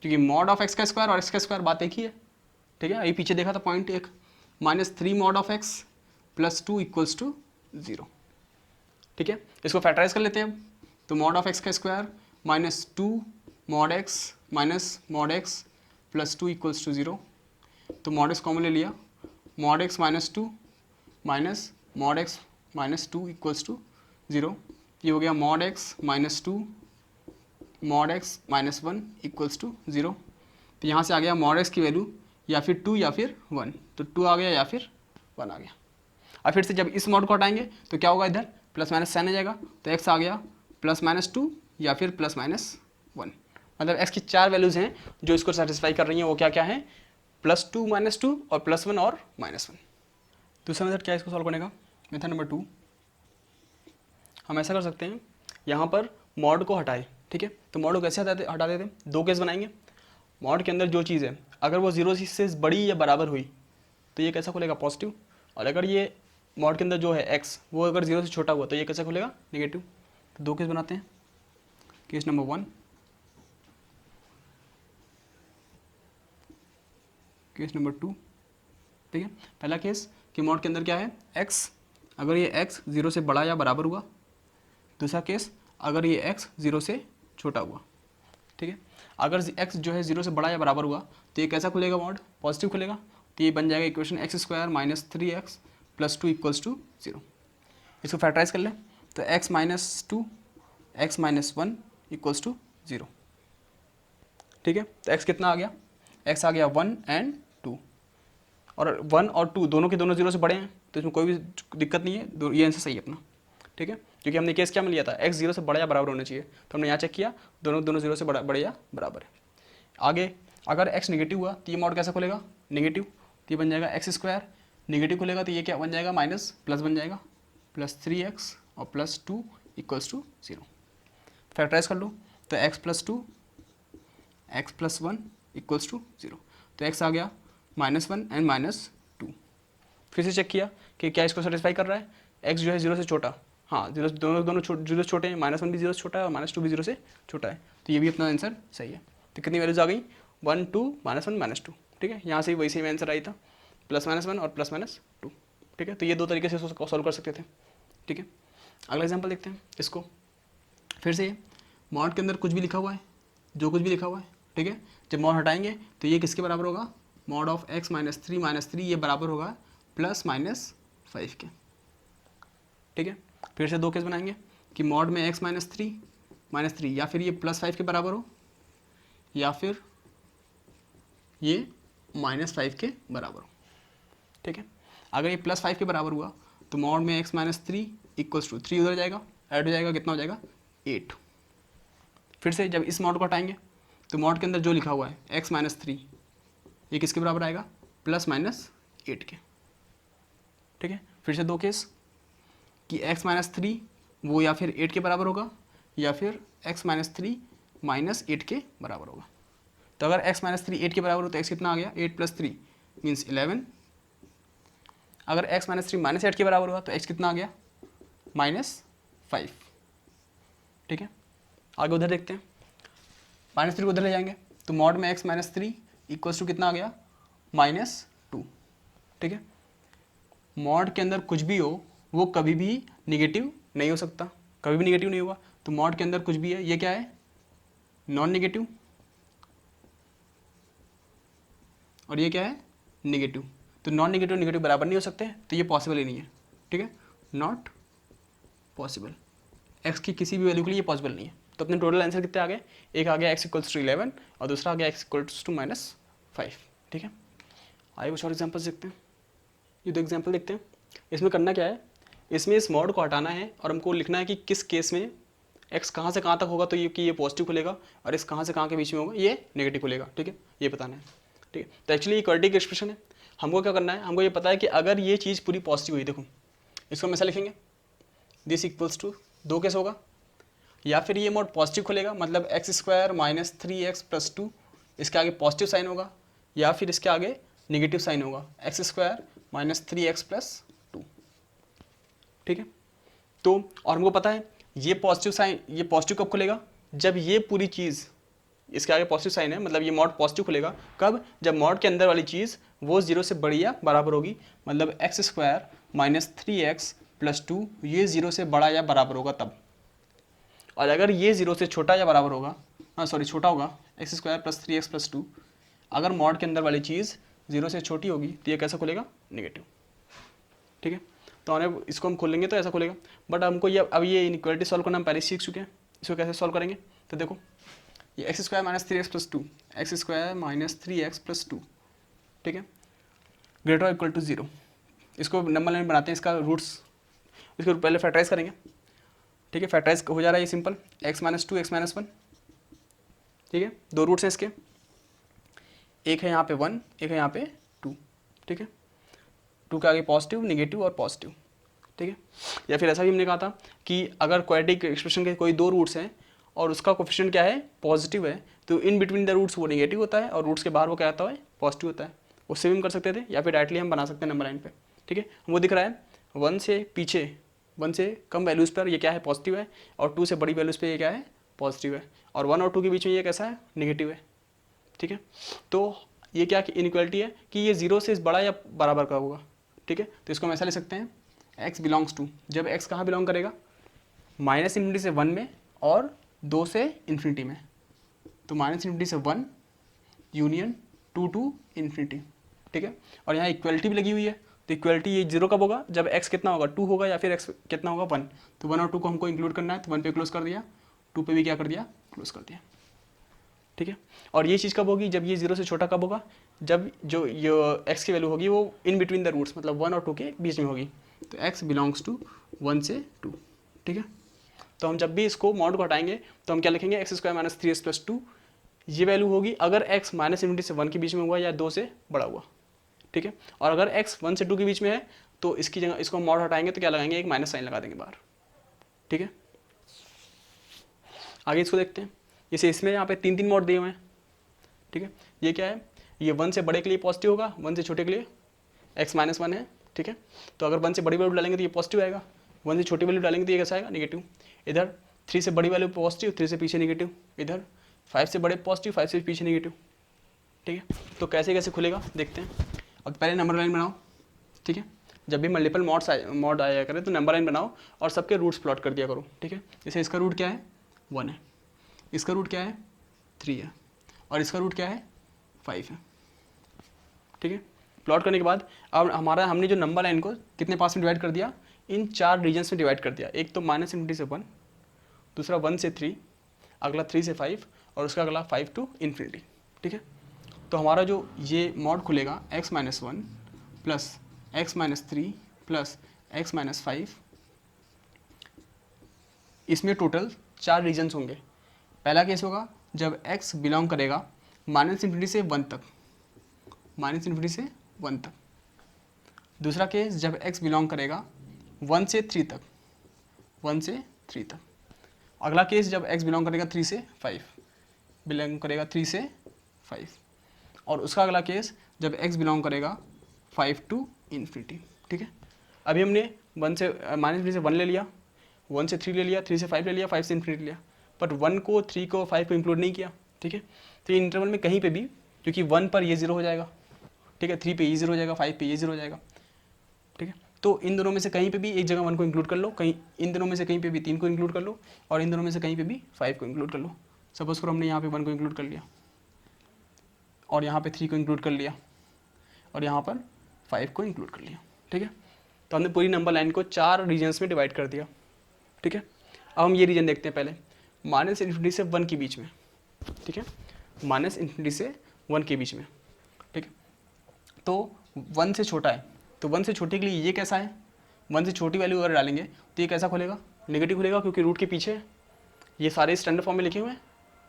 क्योंकि मॉड ऑफ एक्स का स्क्वायर और एक्स का स्क्वायर बात एक ही है, ठीक है। अभी पीछे देखा था पॉइंट एक, minus 3 mod of x plus 2 equals to 0, ठीक है। इसको फैक्टराइज कर लेते हैं, तो मॉड ऑफ एक्स का square minus 2 mod x minus mod x plus 2 equals to 0। तो मॉड एक्स कॉमन ले लिया, mod x minus 2 minus mod x minus 2 equals to 0। ये हो गया mod x minus 2 mod x minus 1 equals to 0। तो यहाँ से आ गया मॉड एक्स की वैल्यू या फिर 2 या फिर 1, तो 2 आ गया या फिर 1 आ गया। अब फिर से जब इस मॉड को हटाएंगे तो क्या होगा, इधर प्लस माइनस साइन आ जाएगा, तो x आ गया प्लस माइनस 2 या फिर प्लस माइनस 1। मतलब x की 4 वैल्यूज़ हैं जो इसको सेटिस्फाई कर रही हैं, वो क्या क्या हैं, प्लस 2 माइनस 2 और प्लस 1 और माइनस 1। दूसरा मेथड क्या है इसको सॉल्व करने का, मेथड नंबर 2, हम ऐसा कर सकते हैं, यहाँ पर मॉड को हटाए, ठीक है। तो मॉड को कैसे हटा देते हैं, दो केस बनाएंगे। मॉड के अंदर जो चीज़ है अगर वो 0 से बड़ी या बराबर हुई तो ये कैसा खुलेगा, पॉजिटिव, और अगर ये मॉड के अंदर जो है x वो अगर 0 से छोटा हुआ तो ये कैसे खुलेगा, नेगेटिव। तो दो केस बनाते हैं, केस नंबर 1, केस नंबर 2, ठीक है। पहला केस कि मॉड के अंदर क्या है x, अगर ये x 0 से बड़ा या बराबर हुआ। दूसरा केस अगर ये x 0 से छोटा हुआ, ठीक है। अगर x जो है 0 से बड़ा या बराबर हुआ तो ये कैसा खुलेगा मॉड, पॉजिटिव खुलेगा। तो ये बन जाएगा equation x² minus 3x plus 2 equals to 0। इसको फैक्टराइज कर लें तो x minus 2 x minus 1 equals to 0, ठीक है। तो x कितना आ गया, x आ गया 1 एंड 2, और 1 और 2 दोनों के दोनों 0 से बड़े हैं तो इसमें कोई भी दिक्कत नहीं है, ये आंसर सही है अपना, ठीक है। क्योंकि हमने केस क्या में लिया था, x 0 से बड़ा या बराबर होना चाहिए, तो हमने यहाँ चेक किया दोनों 0 से बड़े या बराबर है। आगे अगर x निगेटिव हुआ तो ये मॉड कैसा खुलेगा, निगेटिव। तो ये बन जाएगा x², निगेटिव खुलेगा तो ये क्या बन जाएगा, माइनस प्लस बन जाएगा, प्लस 3x और प्लस 2 इक्वल्स टू 0। फैक्टराइज कर लो तो x plus 2 x plus 1 equals to 0। तो x आ गया -1 एंड -2। फिर से चेक किया कि क्या इसको सेटिस्फाई कर रहा है, x जो है 0 से छोटा, हाँ दोनों जीरो छोटे हैं, -1 भी 0 से छोटा है और -2 भी 0 से छोटा है, तो ये भी अपना आंसर सही है। तो कितनी वैल्यूज आ गई, 1 2 -1 -2, ठीक है। यहाँ से वैसे ही आंसर आई था, +-1 और +-2, ठीक है। तो ये दो तरीके से इसको सॉल्व कर सकते थे, ठीक है। अगला एग्जाम्पल देखते हैं इसको। फिर से मॉड के अंदर कुछ भी लिखा हुआ है, जो कुछ भी लिखा हुआ है, ठीक है। जब मॉड हटाएंगे तो ये किसके बराबर होगा, मॉड ऑफ x -3 ये बराबर होगा +-5 के, ठीक है। फिर से दो केस बनाएंगे कि मॉड में x -3 या फिर ये +5 के बराबर हो या फिर ये -5 के बराबर हो, ठीक है। अगर ये +5 के बराबर हुआ तो मॉड में x -3 इक्वल्स टू 3 उधर जाएगा, ऐड हो जाएगा, कितना हो जाएगा 8। फिर से जब इस मॉड को हटाएंगे तो मॉड के अंदर जो लिखा हुआ है x -3 ये किसके बराबर आएगा, +-8 के, ठीक है। फिर से दो केस कि x -3 वो या फिर 8 के बराबर होगा या फिर x -3 -8 के बराबर होगा। तो अगर x -3 8 के बराबर हो तो x कितना आ गया, 8 + 3 मीन्स 11। अगर x -3 -8 के बराबर हुआ तो x कितना आ गया, -5, ठीक है। आगे उधर देखते हैं, -3 को उधर ले जाएंगे तो मॉड में x -3 इक्वल्स टू कितना आ गया, -2, ठीक है। मॉड के अंदर कुछ भी हो वो कभी भी निगेटिव नहीं हो सकता, कभी भी निगेटिव नहीं हुआ। तो मॉड के अंदर कुछ भी है ये क्या है, नॉन निगेटिव, और ये क्या है, निगेटिव। तो नॉन निगेटिव निगेटिव बराबर नहीं हो सकते, तो ये पॉसिबल ही नहीं है, ठीक है, नॉट पॉसिबल। x की किसी भी वैल्यू के लिए ये पॉसिबल नहीं है। तो अपने टोटल आंसर कितने आ गए, एक आ गया x = 11 और दूसरा आ गया x = -5, ठीक है। आइए कुछ और एग्जाम्पल्स देखते हैं। ये दो एग्जाम्पल देखते हैं। इसमें करना क्या है, इसमें इस मॉड को हटाना है और हमको लिखना है कि किस केस में x कहाँ से कहाँ तक होगा तो ये पॉजिटिव खुलेगा और इस कहाँ से कहाँ के बीच में होगा ये नेगेटिव खुलेगा, ठीक है, ये बताना है, ठीक है। तो एक्चुअली ये क्वाड्रेटिक एक्सप्रेशन है, हमको क्या करना है, हमको ये पता है कि अगर ये चीज़ पूरी पॉजिटिव हुई, देखो इसको हम ऐसा लिखेंगे, दिस इक्वल्स टू, दो केस होगा, या फिर ये मोड पॉजिटिव खुलेगा मतलब x² - 3x + 2 इसके आगे पॉजिटिव साइन होगा, या फिर इसके आगे निगेटिव साइन होगा x² - 3x + 2, ठीक है। तो और हमको पता है ये पॉजिटिव साइन, ये पॉजिटिव कब खुलेगा, जब ये पूरी चीज़ इसके आगे पॉजिटिव साइन है, मतलब ये मॉड पॉजिटिव खुलेगा कब, जब मॉड के अंदर वाली चीज़ वो 0 से बड़ी या बराबर होगी, मतलब x² - 3x + 2 ये 0 से बड़ा या बराबर होगा तब। और अगर ये 0 से छोटा या बराबर होगा, छोटा होगा, x² + 3x + 2, अगर मॉड के अंदर वाली चीज़ 0 से छोटी होगी तो ये कैसा खुलेगा, नेगेटिव, ठीक है। तो हमें इसको हम खोलेंगे तो ऐसा खुलेगा, बट हमको ये अब ये इनइक्वालिटी सॉल्व करना हम पहले सीख चुके हैं, इसको कैसे सॉल्व करेंगे। तो देखो ये x² - 3x + 2, x² - 3x + 2, ठीक है, > 0। इसको नंबर लाइन बनाते हैं, इसका रूट्स, इसको पहले फैक्टराइज करेंगे, ठीक है। फैक्टराइज हो जा रहा है ये सिंपल, x - 2 x - 1, ठीक है, दो रूट्स हैं इसके, एक है यहाँ पे 1, एक है यहाँ पे 2, ठीक है। 2 के आगे पॉजिटिव, निगेटिव और पॉजिटिव, ठीक है। या फिर ऐसा भी हमने कहा था कि अगर क्वाड्रेटिक एक्सप्रेशन के कोई दो रूट्स हैं और उसका कोफिशिएंट क्या है, पॉजिटिव है, तो इन बिटवीन द रूट्स वो नेगेटिव होता है और रूट्स के बाहर वो क्या आता है, पॉजिटिव होता है। उससे भी हम कर सकते थे, या फिर डायरेक्टली हम बना सकते हैं नंबर लाइन पे, ठीक है। वो दिख रहा है 1 से पीछे, 1 से कम वैल्यूज़ पर ये क्या है, पॉजिटिव है, और 2 से बड़ी वैल्यूज़ पे ये क्या है, पॉजिटिव है, और 1 और 2 के बीच में ये कैसा है, नेगेटिव है, ठीक है। तो ये क्या इनइक्वालिटी है कि ये 0 से बड़ा या बराबर का होगा, ठीक है। तो इसको हम ऐसा ले सकते हैं, x बिलोंग्स टू, जब x कहाँ बिलोंग करेगा, माइनस इन्फिनिटी से 1 में और 2 से इन्फिनिटी में, तो माइनस इन्फिनिटी से 1 यूनियन 2 टू इन्फिनिटी, ठीक है। और यहाँ इक्वलिटी भी लगी हुई है, तो इक्वलिटी ये 0 कब होगा, जब x कितना होगा 2 होगा, या फिर x कितना होगा 1, तो 1 और 2 को हमको इंक्लूड करना है, तो 1 पे क्लोज कर दिया, 2 पे भी क्या कर दिया, क्लोज कर दिया, ठीक है। और ये चीज़ कब होगी, जब ये 0 से छोटा कब होगा, जब जो ये x की वैल्यू होगी वो इन बिटवीन द रूट्स, मतलब 1 और 2 के बीच में होगी, तो x बिलोंग्स टू 1 से 2, ठीक है। तो हम जब भी इसको मॉड को हटाएंगे तो हम क्या लिखेंगे, x square minus 3x plus 2, ये वैल्यू होगी अगर x माइनस इन्फिनिटी से 1 के बीच में हुआ या 2 से बड़ा हुआ, ठीक है। और अगर x 1 से 2 के बीच में है तो इसकी जगह इसको मॉड हटाएंगे तो क्या लगाएंगे, एक माइनस साइन लगा देंगे बाहर, ठीक है। आगे इसको देखते हैं, जैसे इसमें यहाँ पे 3 मॉड दिए हुए हैं, ठीक है। ये क्या है, ये 1 से बड़े के लिए पॉजिटिव होगा, 1 से छोटे के लिए x माइनस 1 है, ठीक है। तो अगर 1 से बड़ी वैल्यू डालेंगे तो ये पॉजिटिव आएगा, 1 से छोटी वैल्यू डालेंगे तो ये कैसा आएगा, नेगेटिव। इधर 3 से बड़ी वैल्यू पॉजिटिव, 3 से पीछे नेगेटिव, इधर 5 से बड़े पॉजिटिव, 5 से पीछे नेगेटिव, ठीक है। तो कैसे कैसे खुलेगा देखते हैं। अब पहले नंबर लाइन बनाओ, ठीक है। जब भी मल्टीपल मॉड आया करे तो नंबर लाइन बनाओ और सबके रूट्स प्लॉट कर दिया करो, ठीक है। जैसे इसका रूट क्या है, 1 है, इसका रूट क्या है, 3 है, और इसका रूट क्या है, 5 है, ठीक है। प्लॉट करने के बाद अब हमने जो नंबर लाइन को कितने पार्ट्स में डिवाइड कर दिया, इन 4 रीजन्स में डिवाइड कर दिया। एक तो माइनस इन्फिनिटी से 1, दूसरा 1 से 3, अगला 3 से 5, और उसका अगला 5 टू इन्फिनिटी, ठीक है। तो हमारा जो ये मॉड खुलेगा x minus 1 plus x minus 3 plus x minus 5, इसमें टोटल 4 रीजन्स होंगे। पहला केस होगा जब x बिलोंग करेगा माइनस इन्फिनिटी से 1 तक, माइनस इन्फिनिटी से 1 तक। दूसरा केस जब x बिलोंग करेगा 1 से 3 तक, 1 से 3 तक। अगला केस जब x बिलोंग करेगा 3 से 5, बिलोंग करेगा 3 से 5। और उसका अगला केस जब x बिलोंग करेगा 5 टू इन्फिनिटी, ठीक है। अभी हमने 1 से माइनस इन्फिनिटी से 1 ले लिया, 1 से 3 ले लिया, 3 से 5 ले लिया, 5 से इन्फिनिटी लिया, बट 1 को 3 को 5 को इंक्लूड नहीं किया, ठीक है। तो ये इंटरवल में कहीं पे भी, क्योंकि 1 पर ये 0 हो जाएगा, ठीक है, 3 पे ये 0 हो जाएगा, 5 पे ये 0 हो जाएगा, ठीक है। तो इन दोनों में से कहीं पे भी एक जगह 1 को इंक्लूड कर लो, कहीं इन दोनों में से कहीं पे भी 3 को इंक्लूड कर लो, और इन दोनों में से कहीं पे भी 5 को इंक्लूड कर लो। सपोज करो हमने यहाँ पे 1 को इंक्लूड कर लिया, और यहाँ पे 3 को इंक्लूड कर लिया, और यहाँ पर 5 को इंक्लूड कर लिया, ठीक है। तो हमने पूरी नंबर लाइन को 4 रीजन्स में डिवाइड कर दिया, ठीक है। अब हम ये रीजन देखते हैं पहले, माइनस इन्फिनिटी से 1 के बीच में, ठीक है, माइनस इन्फिनिटी से 1 के बीच में, ठीक है। तो 1 से छोटा है, तो 1 से छोटे के लिए ये कैसा है, 1 से छोटी वैल्यू अगर डालेंगे तो ये कैसा खुलेगा, नेगेटिव खुलेगा, क्योंकि रूट के पीछे ये सारे स्टैंडर्ड फॉर्म में लिखे हुए हैं,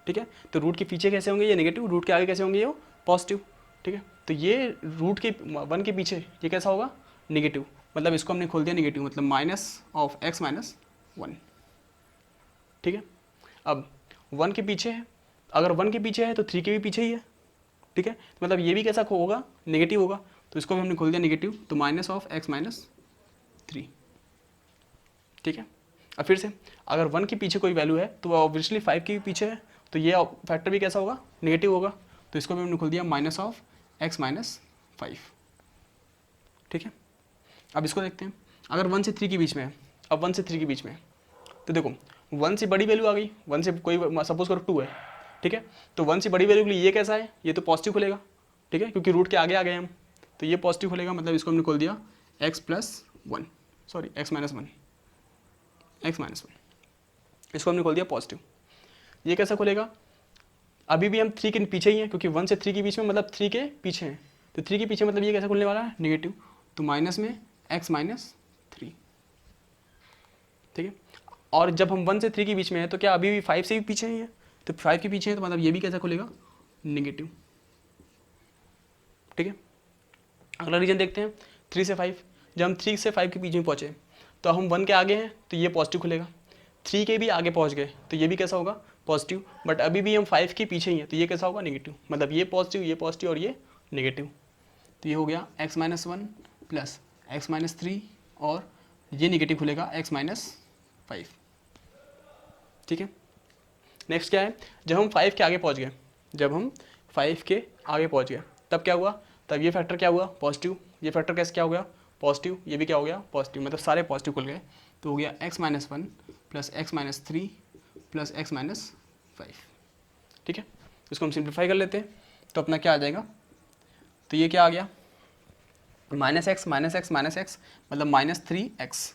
ठीक है। तो रूट के पीछे कैसे होंगे ये नेगेटिव, रूट के आगे कैसे होंगे ये पॉजिटिव, ठीक है। तो ये रूट के 1 के पीछे ये कैसा होगा, नेगेटिव, मतलब इसको हमने खोल दिया नेगेटिव, मतलब माइनस ऑफ x माइनस 1, ठीक है। अब 1 के पीछे है, अगर 1 के पीछे है तो 3 के भी पीछे ही है, ठीक है। तो मतलब ये भी कैसा होगा, नेगेटिव होगा, तो इसको भी हमने खोल दिया नेगेटिव, तो माइनस ऑफ x माइनस 3, ठीक है। अब फिर से अगर 1 के पीछे कोई वैल्यू है तो ऑब्वियसली 5 के भी पीछे है, तो ये फैक्टर भी कैसा होगा, नेगेटिव होगा, तो इसको भी हमने खोल दिया माइनस ऑफ x माइनस 5, ठीक है। अब इसको देखते हैं, अगर 1 से 3 के बीच में है, अब 1 से 3 के बीच में है, तो देखो 1 से बड़ी वैल्यू आ गई, 1 से कोई सपोज करो 2 है, ठीक है। तो 1 से बड़ी वैल्यू के लिए ये कैसा है, ये तो पॉजिटिव खुलेगा, ठीक है, क्योंकि रूट के आगे आ गए हम, तो ये पॉजिटिव खुलेगा, मतलब इसको हमने खोल दिया x plus 1, sorry x minus 1, x minus 1, इसको हमने खोल दिया पॉजिटिव। ये कैसा खुलेगा, अभी भी हम 3 के पीछे ही हैं, क्योंकि 1 से 3 के बीच में मतलब 3 के पीछे हैं, तो 3 के पीछे मतलब ये कैसा खुलने वाला है, नेगेटिव, तो माइनस में x माइनस 3, ठीक है। और जब हम 1 से 3 के बीच में है तो क्या अभी भी 5 से भी पीछे ही है, तो 5 के पीछे है, तो मतलब ये भी कैसा खुलेगा, नेगेटिव, ठीक है। अगला रीजन देखते हैं 3 से 5, जब हम 3 से 5 के बीच में पहुँचे तो हम 1 के आगे हैं तो ये पॉजिटिव खुलेगा, 3 के भी आगे पहुँच गए तो ये भी कैसा होगा, पॉजिटिव, बट अभी भी हम 5 के पीछे ही हैं तो ये कैसा होगा, नेगेटिव, मतलब ये पॉजिटिव और ये नेगेटिव। तो ये हो गया x minus 1 plus x minus 3, और ये नेगेटिव खुलेगा x माइनस 5, ठीक है। नेक्स्ट क्या है, जब हम 5 के आगे पहुँच गए, जब हम 5 के आगे पहुँच गए तब क्या हुआ, तब ये फैक्टर क्या हुआ पॉजिटिव, ये फैक्टर कैसे क्या हो गया पॉजिटिव, ये भी क्या हो गया पॉजिटिव, मतलब सारे पॉजिटिव खुल गए। तो हो गया x minus 1 plus x minus 3 plus x minus 5। ठीक है, इसको हम सिंप्लीफाई कर लेते हैं तो अपना क्या आ जाएगा, तो ये क्या आ गया minus x minus x minus x मतलब माइनस 3x।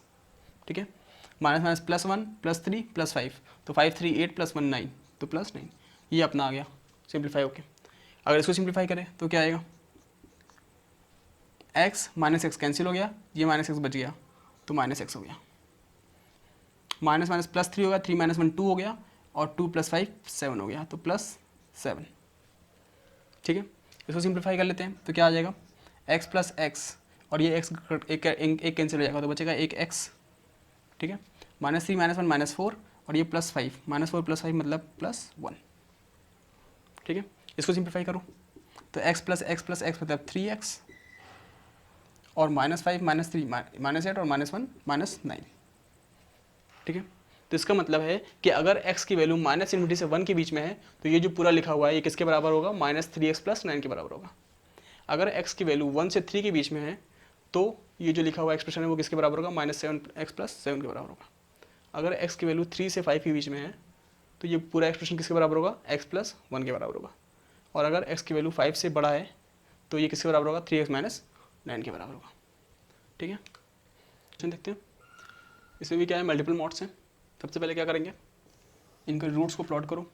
ठीक है, minus minus plus 1 plus 3 plus 5, तो 5 3 8 प्लस 1 9, तो प्लस 9, ये अपना आ गया सिंप्लीफाई होके। अगर इसको सिंप्लीफाई करें तो क्या आएगा, x माइनस एक्स कैंसिल हो गया, ये माइनस एक्स बच गया तो माइनस एक्स हो गया, माइनस माइनस प्लस 3 हो गया, 3 माइनस 1 2 हो गया, और 2 प्लस 5 7 हो गया, तो प्लस 7। ठीक है, इसको सिंप्लीफाई कर लेते हैं तो क्या आ जाएगा, x प्लस एक्स और ये x एक कैंसिल हो जाएगा तो बचेगा एक x। ठीक है, माइनस 3 माइनस 1 माइनस 4 और ये प्लस 5, माइनस 4 प्लस 5 मतलब प्लस 1। ठीक है, इसको सिंप्लीफाई करो तो x प्लस एक्स मतलब 3x और माइनस 5 माइनस 3 माइनस 8 और माइनस 1 माइनस 9। ठीक है, तो इसका मतलब है कि अगर x की वैल्यू माइनस इन्फिनिटी से 1 के बीच में है तो ये जो पूरा लिखा हुआ है ये किसके बराबर होगा, माइनस 3x प्लस 9 के बराबर होगा। अगर x की वैल्यू 1 से 3 के बीच में है तो ये जो लिखा हुआ एक्सप्रेशन है वो किसके बराबर होगा, माइनस 7x प्लस 7 के बराबर होगा। अगर x की वैल्यू 3 से 5 के बीच में है तो ये पूरा एक्सप्रेशन किसके बराबर होगा, x प्लस 1 के बराबर होगा। और अगर x की वैल्यू 5 से बड़ा है तो ये किसके बराबर होगा, 3x माइनस 9 के बराबर होगा। ठीक है, क्वेश्चन देखते हैं। इसमें भी क्या है, मल्टीपल मॉड्स हैं। सबसे पहले क्या करेंगे, इनके रूट्स को प्लॉट करो।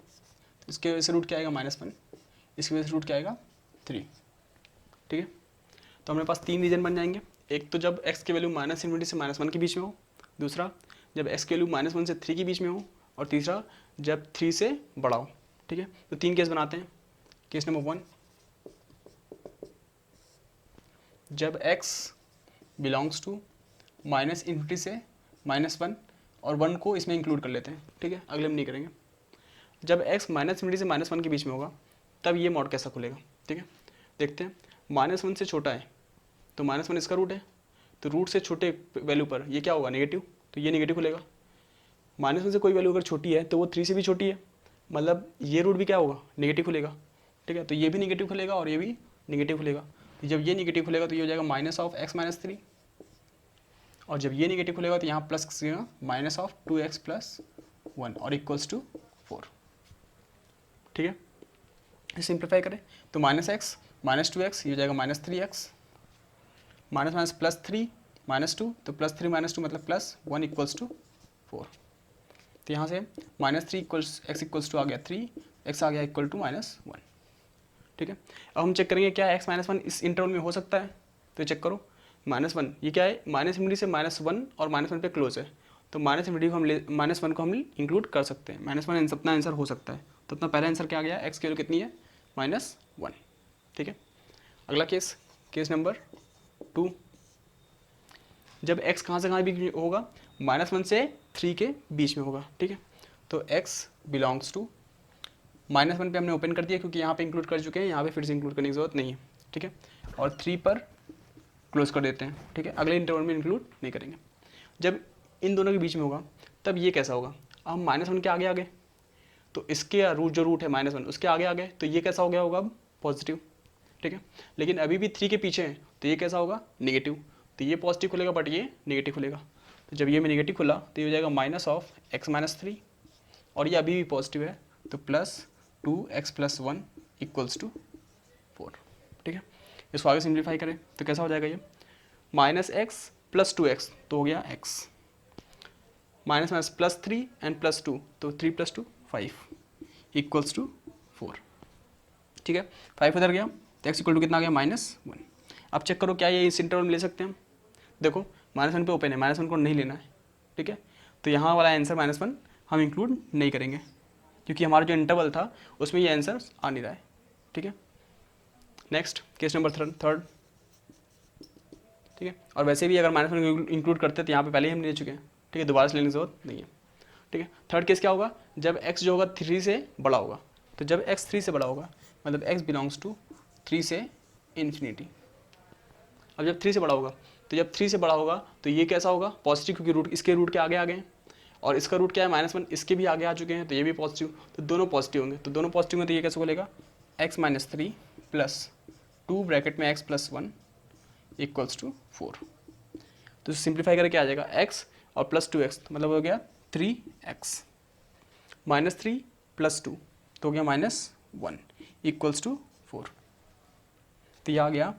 इसके वजह से रूट क्या आएगा -1, इसकी वजह से रूट क्या आएगा 3। ठीक है, तो हमारे पास 3 रीजन बन जाएंगे। एक तो जब x की वैल्यू माइनस इन्फिनिटी से -1 के बीच में हो, दूसरा जब x की वैल्यू -1 से 3 के बीच में हो, और तीसरा जब 3 से बड़ा हो। ठीक है, तो 3 केस बनाते हैं। केस नंबर 1, जब x belongs to minus infinity से -1 और 1 को इसमें इंक्लूड कर लेते हैं। ठीक है, अगले हम नहीं करेंगे। जब x माइनस इन्फिनिटी से -1 के बीच में होगा तब ये मॉड कैसा खुलेगा। ठीक है, देखते हैं। -1 से छोटा है तो -1 इसका रूट है, तो रूट से छोटे वैल्यू पर ये क्या होगा, नेगेटिव, तो ये नेगेटिव खुलेगा। -1 से कोई वैल्यू अगर छोटी है तो वो 3 से भी छोटी है, मतलब ये रूट भी क्या होगा, नेगेटिव खुलेगा। ठीक है, तो ये भी नेगेटिव खुलेगा और ये भी नेगेटिव खुलेगा। तो जब ये नेगेटिव खुलेगा तो ये हो जाएगा माइनस ऑफ x माइनस 3, और जब ये नेगेटिव खुलेगा तो यहाँ प्लस किसका, माइनस ऑफ 2x प्लस 1 और इक्वल्स टू 4। ठीक है, सिंप्लीफाई करें तो -x माइनस 2x ये हो जाएगा -3x, माइनस माइनस प्लस 3 -2, तो +3 -2 मतलब +1 इक्वल्स टू 4। तो यहाँ से -3 इक्वल्स x इक्वल्स टू आ गया 3, x आ गया इक्वल टू -1। ठीक है, अब हम चेक करेंगे क्या x -1 इस इंटरवल में हो सकता है, तो चेक करो। -1 ये क्या है, माइनस इन्फिनिटी से -1 और -1 पे क्लोज है, तो माइनस इन्फिनिटी को हम -1 को हम इंक्लूड कर सकते हैं। -1 अपना आंसर हो सकता है, तो अपना पहला आंसर क्या आ गया, x की वैल्यू कितनी है, -1। ठीक है, अगला केस, केस नंबर 2, जब x कहाँ से कहाँ भी होगा, -1 से 3 के बीच में होगा। ठीक है, तो x बिलोंग्स टू -1 पे हमने ओपन कर दिया क्योंकि यहाँ पे इंक्लूड कर चुके हैं, यहाँ पे फिर से इंक्लूड करने की जरूरत नहीं है। ठीक है, और 3 पर क्लोज कर देते हैं। ठीक है, अगले इंटरवल में इंक्लूड नहीं करेंगे। जब इन दोनों के बीच में होगा तब ये कैसा होगा, अब -1 के आगे आगे, तो इसके रूट जो रूट है -1 उसके आगे आगे, तो ये कैसा हो गया होगा, अब पॉजिटिव। ठीक है, लेकिन अभी भी 3 के पीछे है तो ये कैसा होगा, नेगेटिव। तो ये पॉजिटिव खुलेगा बट ये नेगेटिव खुलेगा, तो जब ये में नेगेटिव खुला तो ये हो जाएगा माइनस ऑफ x माइनस 3, और ये अभी भी पॉजिटिव है तो +2x प्लस 1 इक्वल्स टू 4। ठीक है, इसको आगे सिंप्लीफाई करें तो कैसा हो जाएगा, ये -x प्लस 2x तो हो गया x, माइनस माइनस +3 एंड +2 तो 3 + 2 5 इक्वल्स टू 4। ठीक है, 5 उधर गया तो x इक्वल टू कितना आ गया, -1। अब चेक करो क्या ये इस इंटरवल में ले सकते हैं हम, देखो -1 पे ओपन है, -1 को नहीं लेना है। ठीक है, तो यहाँ वाला आंसर -1 हम इंक्लूड नहीं करेंगे क्योंकि हमारा जो इंटरवल था उसमें ये आंसर आ नहीं रहा है। ठीक है, नेक्स्ट केस नंबर 3। ठीक है, और वैसे भी अगर -1 इंक्लूड करते तो यहाँ पे पहले ही हम ले चुके हैं। ठीक है, दोबारा से लेने की जरूरत नहीं है। ठीक है, थर्ड केस क्या होगा, जब x जो होगा 3 से बड़ा होगा, तो जब x 3 से बड़ा होगा मतलब x बिलोंग्स टू 3 से इन्फिनिटी। अब जब 3 से बड़ा होगा तो जब 3 से बड़ा होगा तो ये कैसा होगा, पॉजिटिव, क्योंकि रूट इसके रूट के आगे आ गए हैं, और इसका रूट क्या है -1 इसके भी आगे आ चुके हैं, तो ये भी पॉजिटिव, तो दोनों पॉजिटिव होंगे। तो दोनों पॉजिटिव में तो ये कैसे बोलेगा, x माइनस 3 प्लस 2 ब्रैकेट में x प्लस 1 इक्वल्स टू 4। तो सिंप्लीफाई करके आ जाएगा x और प्लस 2x, तो मतलब हो गया 3x माइनस 3 प्लस 2 तो हो गया -1 इक्वल्स टू 4। तो यह आ गया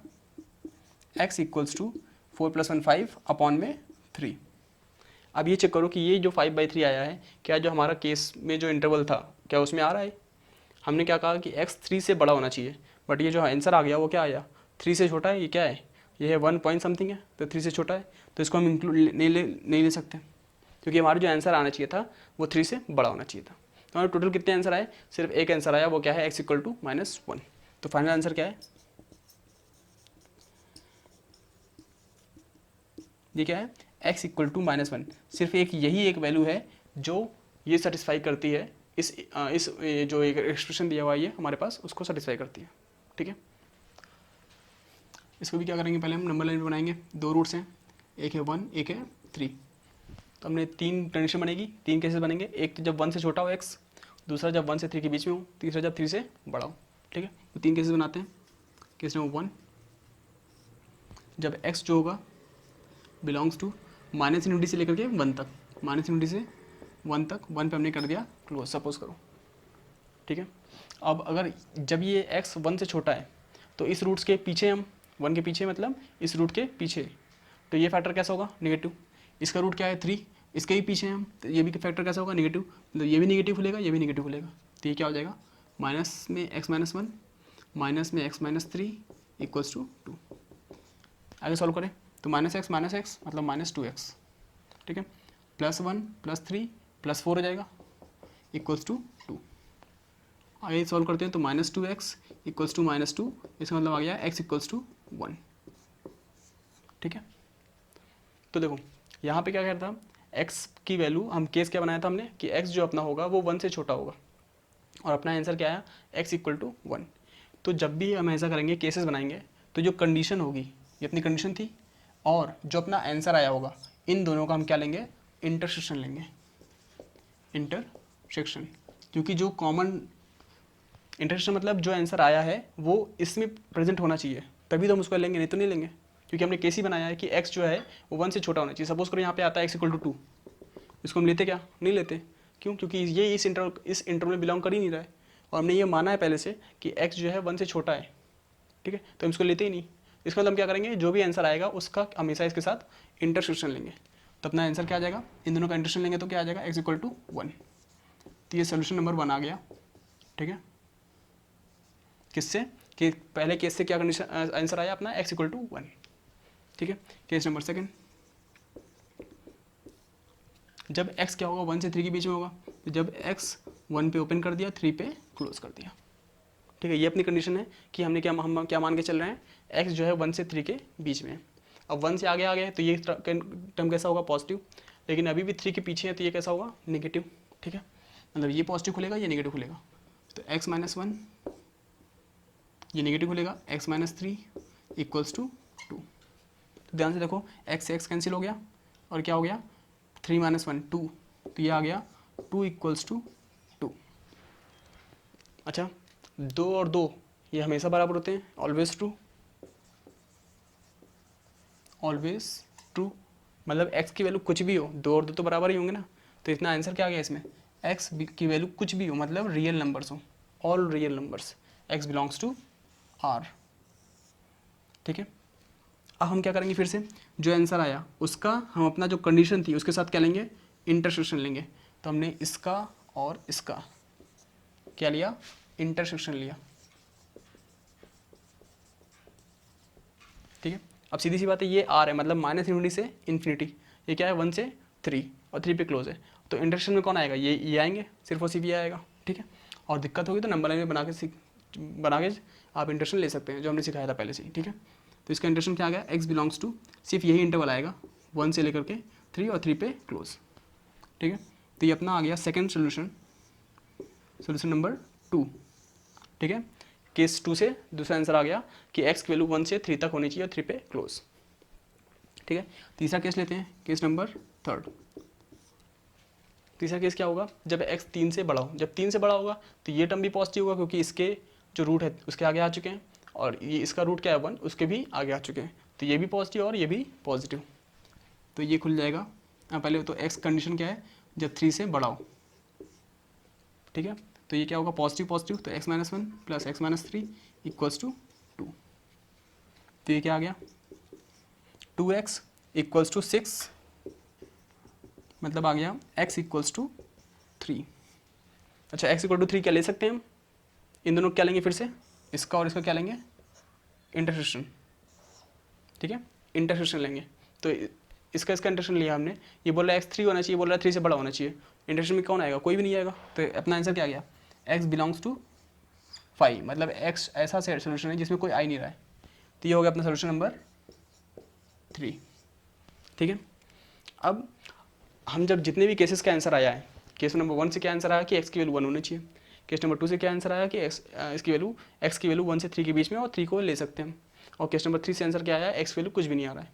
x इक्वल्स टू 4 + 1 5 अपॉन में 3। अब ये चेक करो कि ये जो 5/3 आया है, क्या जो हमारा केस में जो इंटरवल था क्या उसमें आ रहा है? हमने क्या कहा कि x 3 से बड़ा होना चाहिए, बट ये जो आंसर आ गया वो क्या आया, 3 से छोटा है। ये क्या है, ये है 1 पॉइंट समथिंग है, तो 3 से छोटा है, तो इसको हम इंक्लूड नहीं ले सकते, क्योंकि हमारा जो आंसर आना चाहिए था वो 3 से बड़ा होना चाहिए था। तो हमारे टोटल कितने आंसर आए? सिर्फ एक आंसर आया, वो क्या है, x इक्वल टू -1। तो फाइनल आंसर क्या है, ये क्या है, x इक्वल टू -1। सिर्फ एक यही एक वैल्यू है जो ये सेटिस्फाई करती है, इस जो एक एक्सप्रेशन दिया हुआ है ये हमारे पास, उसको सेटिस्फाई करती है। ठीक है, इसको भी क्या करेंगे, पहले हम नंबर लाइन पे बनाएंगे। 2 रूट्स हैं, एक है 1 एक है 3। तो हमने 3 कंडीशन बनेगी, 3 केसेस बनेंगे। एक तो जब 1 से छोटा हो x, दूसरा जब 1 से 3 के बीच में हो, तीसरा जब 3 से बड़ा हो। ठीक है, तो 3 केसेस बनाते हैं। केस नंबर 1, जब x जो होगा बिलोंग्स टू -∞ से लेकर के 1 तक, -∞ से 1 तक, 1 पे हमने कर दिया क्लोज, सपोज करो। ठीक है, अब अगर जब ये x 1 से छोटा है तो इस रूट्स के पीछे हम 1 के पीछे मतलब इस रूट के पीछे, तो ये फैक्टर कैसा होगा, नेगेटिव। इसका रूट क्या है 3, इसके ही पीछे हम, तो ये भी फैक्टर कैसा होगा, नेगेटिव। मतलब ये भी नेगेटिव खुलेगा, ये भी नेगेटिव खुलेगा, तो ये क्या हो जाएगा, माइनस में x -1 माइनस में x -3 इक्वल्स टू 2। आगे सॉल्व करें तो -x मतलब -2x। ठीक है, +1 +3 +4 हो जाएगा इक्वल्स टू 2। आगे सॉल्व करते हैं तो -2x इक्वल्स टू -2, इसका मतलब आ गया x इक्वल्स टू 1। ठीक है, तो देखो यहाँ पे क्या कह रहा था, x की वैल्यू, हम केस क्या बनाया था हमने कि x जो अपना होगा वो 1 से छोटा होगा, और अपना आंसर क्या आया, x इक्वल टू 1। तो जब भी हम ऐसा करेंगे, केसेस बनाएंगे, तो जो कंडीशन होगी ये अपनी कंडीशन थी, और जो अपना आंसर आया होगा, इन दोनों का हम क्या लेंगे, इंटरसेक्शन लेंगे, इंटरसेक्शन। क्योंकि जो कॉमन इंटरसेक्शन मतलब जो आंसर आया है वो इसमें प्रेजेंट होना चाहिए, तभी तो हम उसको लेंगे, नहीं तो नहीं लेंगे, क्योंकि हमने केस ही बनाया है कि x जो है वो 1 से छोटा होना चाहिए। सपोज करो यहाँ पे आता है x इक्वल टू 2, इसको हम लेते क्या, नहीं लेते। क्यों, क्योंकि ये इस इंटरवल में बिलोंग कर ही नहीं रहा है, और हमने ये माना है पहले से कि x जो है 1 से छोटा है। ठीक है, तो हम इसको लेते ही नहीं। इसका मतलब हम क्या करेंगे, जो भी आंसर आएगा उसका हमेशा इसके साथ इंटरसेक्शन लेंगे, तो अपना आंसर क्या आ जाएगा, इन दोनों का इंटरसेक्शन लेंगे तो क्या आ जाएगा, x इक्वल टू 1। तो ये सोल्यूशन नंबर 1 आ गया। ठीक है, किससे, कि पहले केस से क्या कंडीशन आंसर आया अपना, x इक्वल टू 1। ठीक है, केस नंबर 2, जब x क्या होगा, 1 से 3 के बीच में होगा, तो जब x 1 पे ओपन कर दिया, 3 पे क्लोज कर दिया। ठीक है, ये अपनी कंडीशन है कि हमने हम क्या मान के चल रहे हैं, x जो है 1 से 3 के बीच में। अब 1 से आगे आ गए तो ये टर्म कैसा होगा, पॉजिटिव, लेकिन अभी भी 3 के पीछे है तो ये कैसा होगा, नेगेटिव। ठीक है, मतलब ये पॉजिटिव खुलेगा, ये नेगेटिव खुलेगा, तो x -1 ये नेगेटिव खुलेगा, x -3 इक्वल्स टू 2। तो ध्यान से देखो, x से x कैंसिल हो गया, और क्या हो गया, 3 - 1 2, तो ये आ गया 2 इक्वल्स टू 2। अच्छा, 2 और 2 ये हमेशा बराबर होते हैं, ऑलवेज ट्रू, ऑलवेज ट्रू। मतलब x की वैल्यू कुछ भी हो, 2 और 2 तो बराबर ही होंगे ना, तो इतना आंसर क्या आ गया इसमें, x की वैल्यू कुछ भी हो, मतलब रियल नंबर्स हो, all real numbers, x belongs to R। ठीक है, अब हम क्या करेंगे, फिर से जो आंसर आया उसका हम अपना जो कंडीशन थी उसके साथ क्या लेंगे, इंटरसेक्शन लेंगे। तो हमने इसका और इसका क्या लिया, इंटरसेक्शन लिया। ठीक है, अब सीधी सी बात है, ये R है, मतलब -∞ से इन्फिनिटी, ये क्या है 1 से 3, और 3 पे क्लोज है, तो इंटरसेक्शन में कौन आएगा, ये आएंगे, सिर्फ और सिर्फ ये आएगा। ठीक है, और दिक्कत होगी तो नंबर लाइन में बना के आप इंटरसेक्शन ले सकते हैं, जो हमने सिखाया था पहले से ही। ठीक है, तो इसका इंटरसेक्शन क्या आ गया, x बिलोंग्स टू, सिर्फ यही इंटरवल आएगा 1 से लेकर के 3, और 3 पे क्लोज। ठीक है, तो ये अपना आ गया सेकंड सोल्यूशन, सोल्यूशन नंबर 2। ठीक है, केस 2 से दूसरा आंसर आ गया कि x की वैल्यू 1 से 3 तक होनी चाहिए और 3 पे क्लोज। ठीक है, तीसरा केस लेते हैं, केस नंबर 3। तीसरा केस क्या होगा, जब x 3 से बड़ा हो, जब 3 से बड़ा होगा तो ये टर्म भी पॉजिटिव होगा, क्योंकि इसके जो रूट है उसके आगे आ चुके हैं, और ये इसका रूट क्या है 1, उसके भी आगे आ चुके हैं, तो ये भी पॉजिटिव और ये भी पॉजिटिव, तो ये खुल जाएगा। पहले तो एक्स कंडीशन क्या है, जब 3 से बड़ा हो, ठीक है, तो ये क्या होगा पॉजिटिव पॉजिटिव, तो x minus 1 plus x minus 3 equals to 2, तो ये क्या आ गया 2x इक्वल्स टू 6, मतलब आ गया x इक्वल्स टू 3। अच्छा x इक्वल टू 3 क्या ले सकते हैं हम, इन दोनों को क्या लेंगे फिर से, इसका और इसका क्या लेंगे इंटरसेक्शन, ठीक है, इंटरसेक्शन लेंगे। तो इसका इंटरसेक्शन लिया हमने, ये बोल रहा है x 3 होना चाहिए, बोल रहा है 3 से बड़ा होना चाहिए, इंटरसेक्शन में कौन आएगा, कोई भी नहीं आएगा, तो अपना आंसर क्या आ गया x बिलोंग्स टू 5, मतलब x ऐसा सोल्यूशन है जिसमें कोई आ ही नहीं रहा है, तो ये हो गया अपना सोल्यूशन नंबर 3, ठीक है। अब हम जब जितने भी केसेस का आंसर आया है, केस नंबर 1 से क्या आंसर आया कि x की वैल्यू 1 होनी चाहिए, केस नंबर 2 से क्या आंसर आया कि इसकी वैल्यू x की वैल्यू 1 से 3 के बीच में और 3 को ले सकते हैं, और केस नंबर 3 से आंसर क्या आया x की वैल्यू कुछ भी नहीं आ रहा है,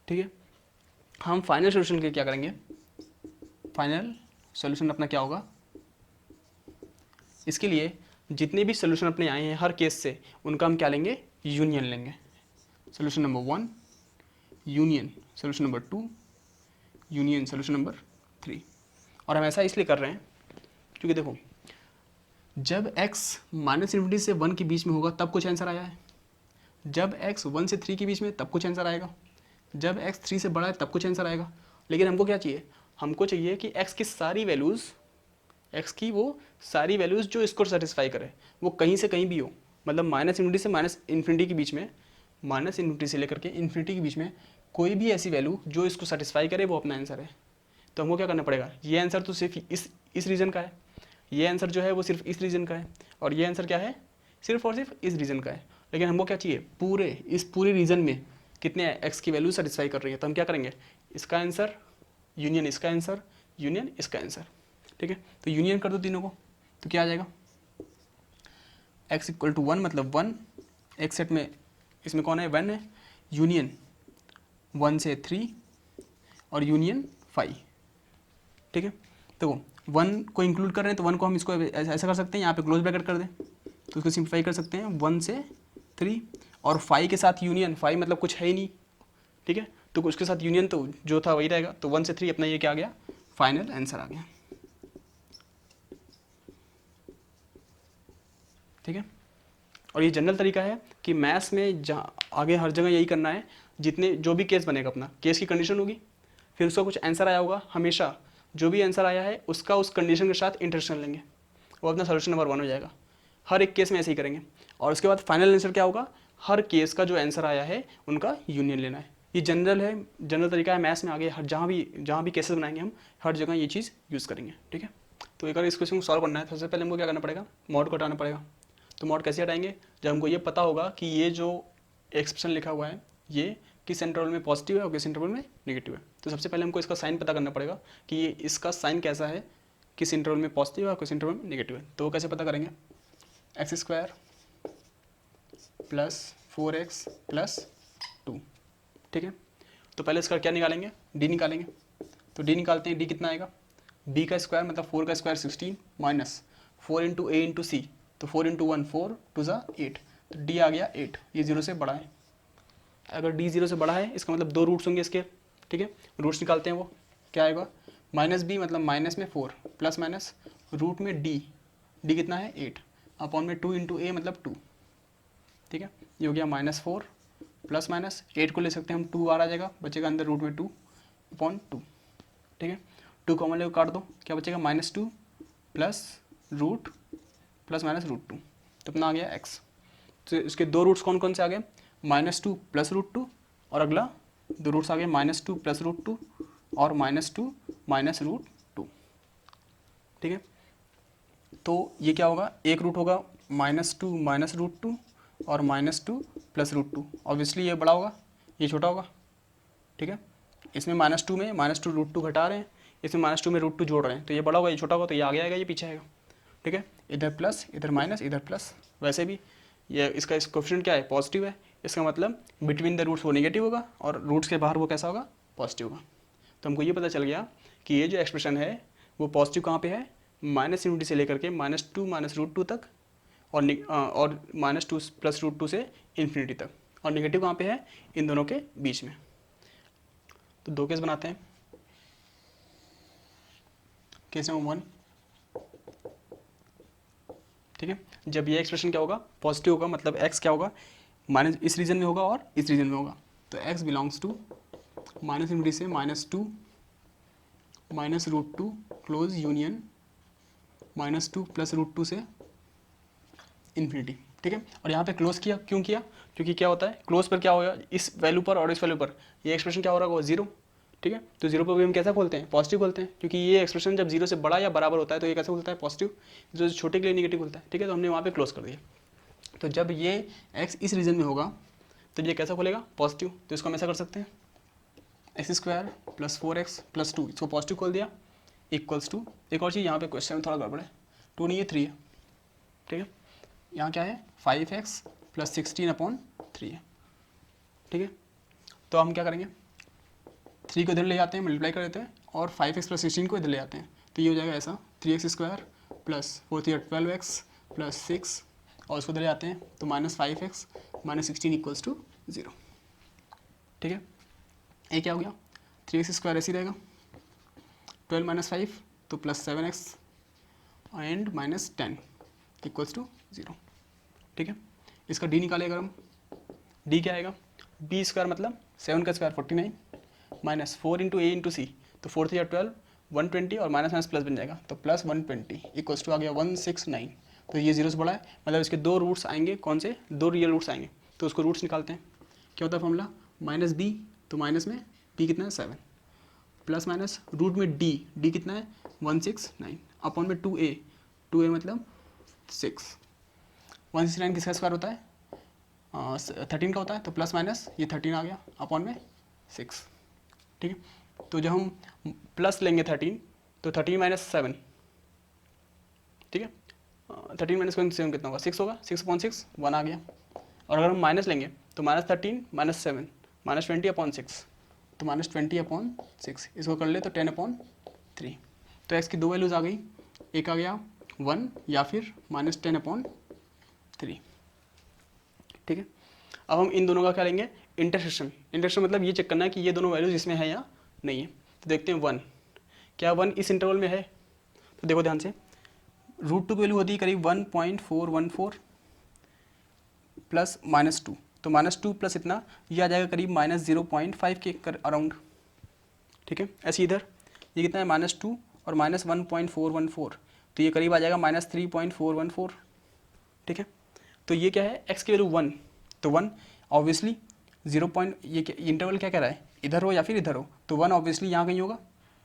ठीक है। हम फाइनल सोल्यूशन के क्या करेंगे, फाइनल सोल्यूशन अपना क्या होगा, इसके लिए जितने भी सोल्यूशन अपने आए हैं हर केस से उनका हम क्या लेंगे यूनियन लेंगे, solution number 1 union solution number 2 union solution number 3। और हम ऐसा इसलिए कर रहे हैं क्योंकि देखो जब x माइनस इन्फिनिटी से 1 के बीच में होगा तब कुछ आंसर आया है, जब x 1 से 3 के बीच में तब कुछ आंसर आएगा, जब x 3 से बड़ा है तब कुछ आंसर आएगा। लेकिन हमको क्या चाहिए, हमको चाहिए कि x की सारी वैल्यूज़, x की वो सारी वैल्यूज़ जो इसको सेटिस्फाई करे, वो कहीं से कहीं भी हो, मतलब माइनस इन्फिनिटी से माइनस इन्फिनिटी के बीच में, माइनस इन्फिनिटी से लेकर के इन्फिनिटी के बीच में कोई भी ऐसी वैल्यू जो इसको सेटिस्फाई करे वो अपना आंसर है। तो हमको क्या करना पड़ेगा, ये आंसर तो सिर्फ इस रीजन का है, ये आंसर जो है वो सिर्फ इस रीजन का है, और ये आंसर क्या है सिर्फ और सिर्फ इस रीजन का है। लेकिन हमको क्या चाहिए, इस पूरे रीजन में कितने एक्स की वैल्यू सेटिस्फाई कर रही है, तो हम क्या करेंगे, इसका आंसर यूनियन इसका आंसर यूनियन इसका आंसर, ठीक है। तो यूनियन कर दो तीनों को, तो क्या आ जाएगा x इक्वल टू 1 मतलब 1, एक सेट में इसमें कौन है 1 है, यूनियन 1 से 3 और यूनियन 5, ठीक है। तो 1 को इंक्लूड कर रहे हैं तो 1 को हम इसको ऐसा कर सकते हैं, यहाँ पे क्लोज ब्रैकेट कर दें तो उसको सिंप्लीफाई कर सकते हैं 1 से 3 और 5 के साथ यूनियन, 5 मतलब कुछ है ही नहीं, ठीक है, तो उसके साथ यूनियन तो जो था वही रहेगा, तो 1 से 3 अपना ये क्या आ गया फाइनल आंसर आ गया, ठीक है। और ये जनरल तरीका है कि मैथ्स में आगे हर जगह यही करना है, जितने जो भी केस बनेगा अपना केस की कंडीशन होगी, फिर उसका कुछ आंसर आया होगा, हमेशा जो भी आंसर आया है उसका उस कंडीशन के साथ इंटरसेक्शन लेंगे, वो अपना सोल्यूशन नंबर 1 हो जाएगा। हर एक केस में ऐसे ही करेंगे, और उसके बाद फाइनल आंसर क्या होगा, हर केस का जो आंसर आया है उनका यूनियन लेना है। ये जनरल है, जनरल तरीका है मैथ्स में, आगे हर जहाँ भी केसेस बनाएंगे हम हर जगह ये चीज़ यूज़ करेंगे, ठीक है। तो एक बार इस क्वेश्चन को सॉल्व करना है, सबसे पहले हमको क्या करना पड़ेगा, मॉड को हटाना पड़ेगा। तो मॉड कैसे हटाएंगे, जब हमको ये पता होगा कि ये जो एक्सप्रेशन लिखा हुआ है ये किस इंटरवल में पॉजिटिव है और किस इंटरवल में नेगेटिव है। तो सबसे पहले हमको इसका साइन पता करना पड़ेगा कि ये इसका साइन कैसा है, किस इंटरवल में पॉजिटिव है और किस इंटरवल में नेगेटिव है। तो वो कैसे पता करेंगे, x² प्लस 4x प्लस 2, ठीक है। तो पहले इसका क्या निकालेंगे, d निकालेंगे, तो d निकालते हैं, d कितना आएगा, b का स्क्वायर मतलब 4 का square 16 minus 4 into a into C, तो 4 इंटू 1 4 2 ज़ा 8, तो d आ गया 8, ये 0 से बड़ा है। अगर d 0 से बड़ा है इसका मतलब 2 रूट्स होंगे इसके, ठीक है, रूट्स निकालते हैं, वो क्या आएगा माइनस b मतलब माइनस में 4 प्लस माइनस रूट में d कितना है 8 अपॉन में 2 इंटू a मतलब 2, ठीक है, ये हो गया -4 प्लस माइनस 8 को ले सकते हैं हम, 2 बार आ जाएगा, बचेगा अंदर रूट में 2 अपॉन 2, ठीक है। 2 कॉमन लेकर काट दो, क्या बचेगा -2 plus root plus minus root 2, तो अपना आ गया x। तो इसके दो रूट्स कौन कौन से आ गए, -2 प्लस रूट 2 और अगला दो रूट्स आ गए -2 प्लस रूट 2 और -2 माइनस रूट 2, ठीक है। तो ये क्या होगा, एक रूट होगा -2 माइनस रूट 2 और -2 प्लस रूट 2, ऑब्वियसली ये बड़ा होगा ये छोटा होगा, ठीक है। इसमें -2 में -2 रूट 2 घटा रहे हैं, इसमें -2 में रूट 2 जोड़ रहे हैं, तो ये बड़ा होगा ये छोटा होगा, तो ये आगे आएगा ये पीछे आएगा, ठीक है। इधर प्लस इधर माइनस इधर प्लस, वैसे भी ये इसका कोएफिशिएंट क्या है पॉजिटिव है, इसका मतलब बिटवीन द रूट्स वो नेगेटिव होगा और रूट्स के बाहर वो कैसा होगा पॉजिटिव होगा। तो हमको ये पता चल गया कि ये जो एक्सप्रेशन है वो पॉजिटिव कहाँ पे है, -∞ से लेकर के -2 माइनस रूट 2 तक, और -2 प्लस √2 से इन्फिनिटी तक, और नेगेटिव कहाँ पे है, इन दोनों के बीच में। तो दो केस बनाते हैं। केस नंबर 1, ठीक है, जब ये एक्सप्रेशन क्या होगा, पॉजिटिव होगा, मतलब x क्या होगा, माइनस इस रीजन में होगा और इस रीजन में होगा, तो x बिलोंग्स टू -∞ से -2 √2 क्लोज यूनियन -2 प्लस √2 से इन्फिनिटी, ठीक है। और यहाँ पे क्लोज किया, क्यों किया, क्योंकि क्या होता है क्लोज पर क्या होगा, इस वैल्यू पर और इस वैल्यू पर ये एक्सप्रेशन क्या हो रहा होगा, 0, ठीक है। तो 0 पर भी हम कैसा खोलते हैं, पॉजिटिव खोलते हैं, क्योंकि ये एक्सप्रेशन जब 0 से बड़ा या बराबर होता है तो ये कैसे खुलता है, पॉजिटिव, जो छोटे के लिए निगेटिव खुलता है, ठीक है। तो हमने वहाँ पे क्लोज कर दिया। तो जब ये x इस रीजन में होगा तो ये कैसा खुलेगा, पॉजिटिव, तो इसको हम ऐसा कर सकते हैं x² + 4x + 2, इसको पॉजिटिव खोल दिया, इक्वल्स टू, एक और चीज़ यहाँ पे क्वेश्चन में थोड़ा गड़बड़ है, 2 नहीं है 3 है, ठीक है। यहाँ क्या है, 5x + 16/3 है, ठीक है। तो हम क्या करेंगे, 3 को इधर ले जाते हैं, मल्टीप्लाई कर देते हैं, और 5x + 16 को इधर ले जाते हैं, तो ये हो जाएगा ऐसा 3x² + 4 × 12x + 6, और उसको इधर ले जाते हैं तो -5x - 16 = 0, ठीक है। ये क्या हो गया, 3x² ऐसे ही रहेगा, 12 - 5 तो +7x एंड -10 = 0, ठीक है। इसका d निकाले अगर हम, d क्या आएगा, b² मतलब 7 का स्क्वायर 49 -4 × a × c, तो 4 × 3 = 12, 120 और माइनस प्लस बन जाएगा, तो +120 = आ गया 169। तो ये 0 से बड़ा है, मतलब इसके 2 रूट्स आएंगे, कौन से 2 रियल रूट्स आएंगे, तो उसको रूट्स निकालते हैं। क्या होता है फॉर्मूला, -b, तो माइनस में b कितना है 7, प्लस माइनस रूट में d कितना है 169, अपॉन में 2a मतलब 6, 169 किसका स्क्वायर होता है, 13 का होता है, तो प्लस माइनस ये 13 आ गया, अपॉन में 6, ठीक है। तो जब हम प्लस लेंगे 13, तो 13 - 7, ठीक है, 13 - 7 कितना होगा, 6 होगा, 6/6 1 आ गया। और अगर हम माइनस लेंगे तो -13 - 7 -20/6, तो -20/6, इसको कर ले तो 10/3। तो x की 2 वैल्यूज़ आ गई, एक आ गया 1 या फिर -10/3, ठीक है। अब हम इन दोनों का क्या लेंगे, इंटरसेक्शन मतलब ये चेक करना है कि ये दोनों वैल्यूज इसमें है या नहीं है। तो देखते हैं 1, क्या 1 इस इंटरवल में है, तो देखो ध्यान से, √2 की वैल्यू होती है करीब 1.414 प्लस -2, तो -2 प्लस इतना, ये आ जाएगा करीब -0.5 के अराउंड, ठीक है। ऐसे इधर ये कितना है, -2 और -1.414, तो ये करीब आ जाएगा -3.414, ठीक है। तो ये क्या है, x की वैल्यू 1, तो 1 ऑब्वियसली 0. ये इंटरवल क्या कह रहा है, इधर हो या फिर इधर हो, तो 1 ऑब्वियसली यहाँ कहीं होगा,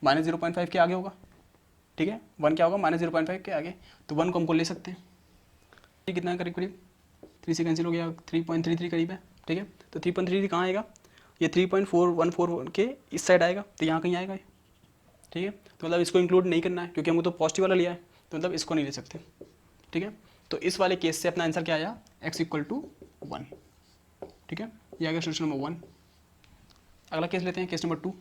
-0.5 के आगे होगा, ठीक है। 1 क्या होगा, -0.5 के आगे, तो 1 को हमको ले सकते हैं, ये कितना करीब 3 से कैंसिल हो गया, 3.33 करीब है, ठीक है। तो 3.33 कहाँ आएगा, ये 3.414 के इस साइड आएगा, तो यहाँ कहीं आएगा, ठीक है। तो मतलब इसको इंक्लूड नहीं करना है, क्योंकि हमको तो पॉजिटिव वाला लिया है, तो मतलब इसको नहीं ले सकते, ठीक है। तो इस वाले केस से अपना आंसर क्या आया, x = 1, ठीक है। ये आ गया सोल्यूशन नंबर 1। अगला केस लेते हैं, केस नंबर 2।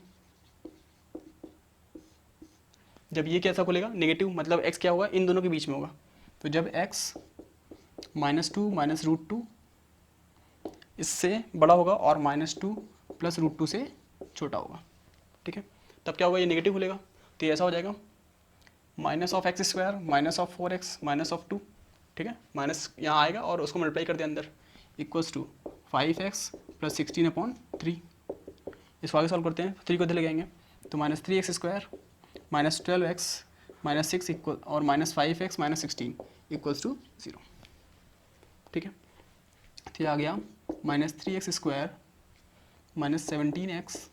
जब ये कैसा खुलेगा, नेगेटिव, मतलब x क्या होगा, इन दोनों के बीच में होगा, तो जब x -2 √2 इससे बड़ा होगा और -2 प्लस √2 से छोटा होगा, ठीक है, तब क्या होगा, ये नेगेटिव खुलेगा, तो ये ऐसा हो जाएगा -(x²) -4x -2, ठीक है, माइनस यहाँ आएगा और उसको मल्टीप्लाई कर दे अंदर, = 5x + 16/3। इसको आगे सॉल्व करते हैं, 3 को इधर ले जाएंगे, तो -3x² -12x -6 और -5x -16 = 0, ठीक है। तो ये आ गया -3x² -17x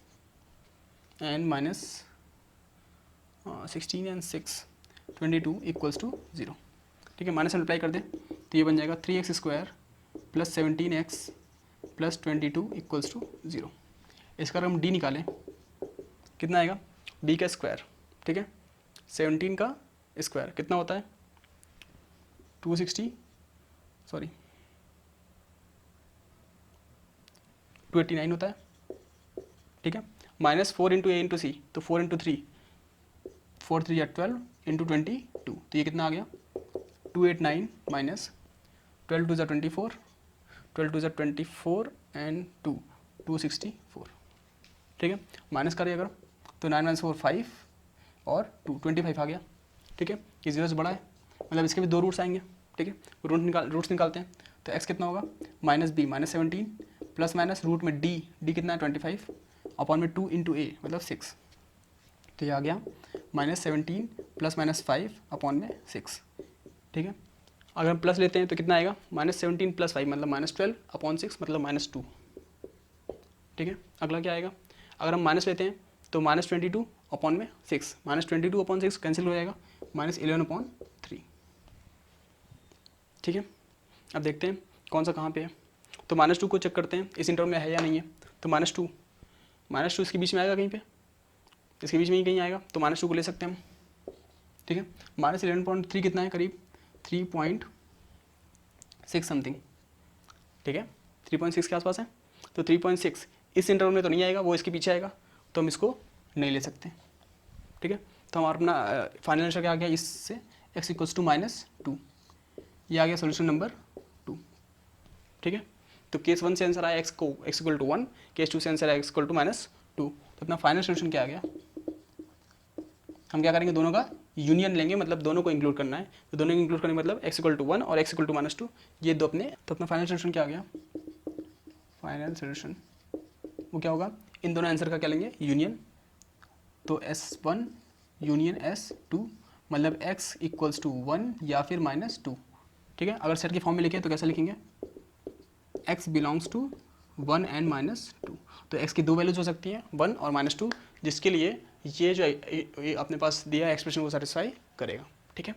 एंड -16 and 6 22 = 0, ठीक है। माइनस मल्टीप्लाई कर दे तो ये बन जाएगा 3x² + 17x + 22 = 0। इसका अगर हम d निकालें कितना आएगा, b का स्क्वायर, ठीक है, 17 का स्क्वायर कितना होता है 289 होता है, ठीक है। -4 × a × c, तो 4 × 3, 4 × 3 = 12 × 22, तो ये कितना आ गया 289 - 12 2 24, 12 2 24 एंड 264, ठीक है। माइनस करिए अगर तो 9 - 4 5 और 25 आ गया, ठीक है। ये 0 से बड़ा है, मतलब इसके भी 2 रूट्स आएंगे, ठीक है। रूट्स निकालते हैं तो x कितना होगा -b -17 प्लस माइनस रूट में d कितना है 25 अपॉन में 2 × a मतलब 6, तो ये आ गया -17 प्लस माइनस 5 अपॉन में 6, ठीक है। अगर हम प्लस लेते हैं तो कितना आएगा -17 प्लस 5 मतलब -12 अपॉन 6 मतलब -2, ठीक है। अगला क्या आएगा, अगर हम माइनस लेते हैं तो -22 अपॉन में 6, -22 अपॉन 6 कैंसिल हो जाएगा, -11/3, ठीक है। अब देखते हैं कौन सा कहाँ पे है, तो -2 को चेक करते हैं इस इंटरवल में है या नहीं है, तो -2 इसके बीच में आएगा कहीं पे, इसके बीच में ही कहीं आएगा, तो -2 को ले सकते हैं हम, ठीक है। -11.3 कितना है, करीब 3.6 समथिंग, ठीक है, 3.6 के आसपास है, तो 3.6 इस इंटरवल में तो नहीं आएगा, वो इसके पीछे आएगा, तो हम इसको नहीं ले सकते, ठीक है। तो हमारा अपना फाइनल आंसर क्या आ गया इससे, x = -2, ये आ गया सोल्यूशन नंबर 2, ठीक है। तो केस 1 से आंसर आया x = 1, केस 2 से आंसर आया x = -2, तो अपना फाइनल सोल्यूशन क्या आ गया, हम क्या करेंगे दोनों का यूनियन लेंगे, मतलब दोनों को इंक्लूड करना है, तो दोनों को इंक्लूड करने मतलब x = 1 और x = -2 ये दो अपने, तो अपना फाइनल सोल्यूशन क्या आ गया, फाइनल सोल्यूशन वो क्या होगा, इन दोनों आंसर का क्या लेंगे यूनियन, तो S1 यूनियन S2 मतलब x = 1 या फिर -2, ठीक है। अगर सेट की फॉर्म में लिखे तो कैसे लिखेंगे, x बिलोंग्स टू 1 एंड -2, तो x की दो वैल्यूज हो सकती हैं 1 और -2, जिसके लिए ये जो अपने पास दिया एक्सप्रेशन वो सेटिस्फाई करेगा, ठीक है।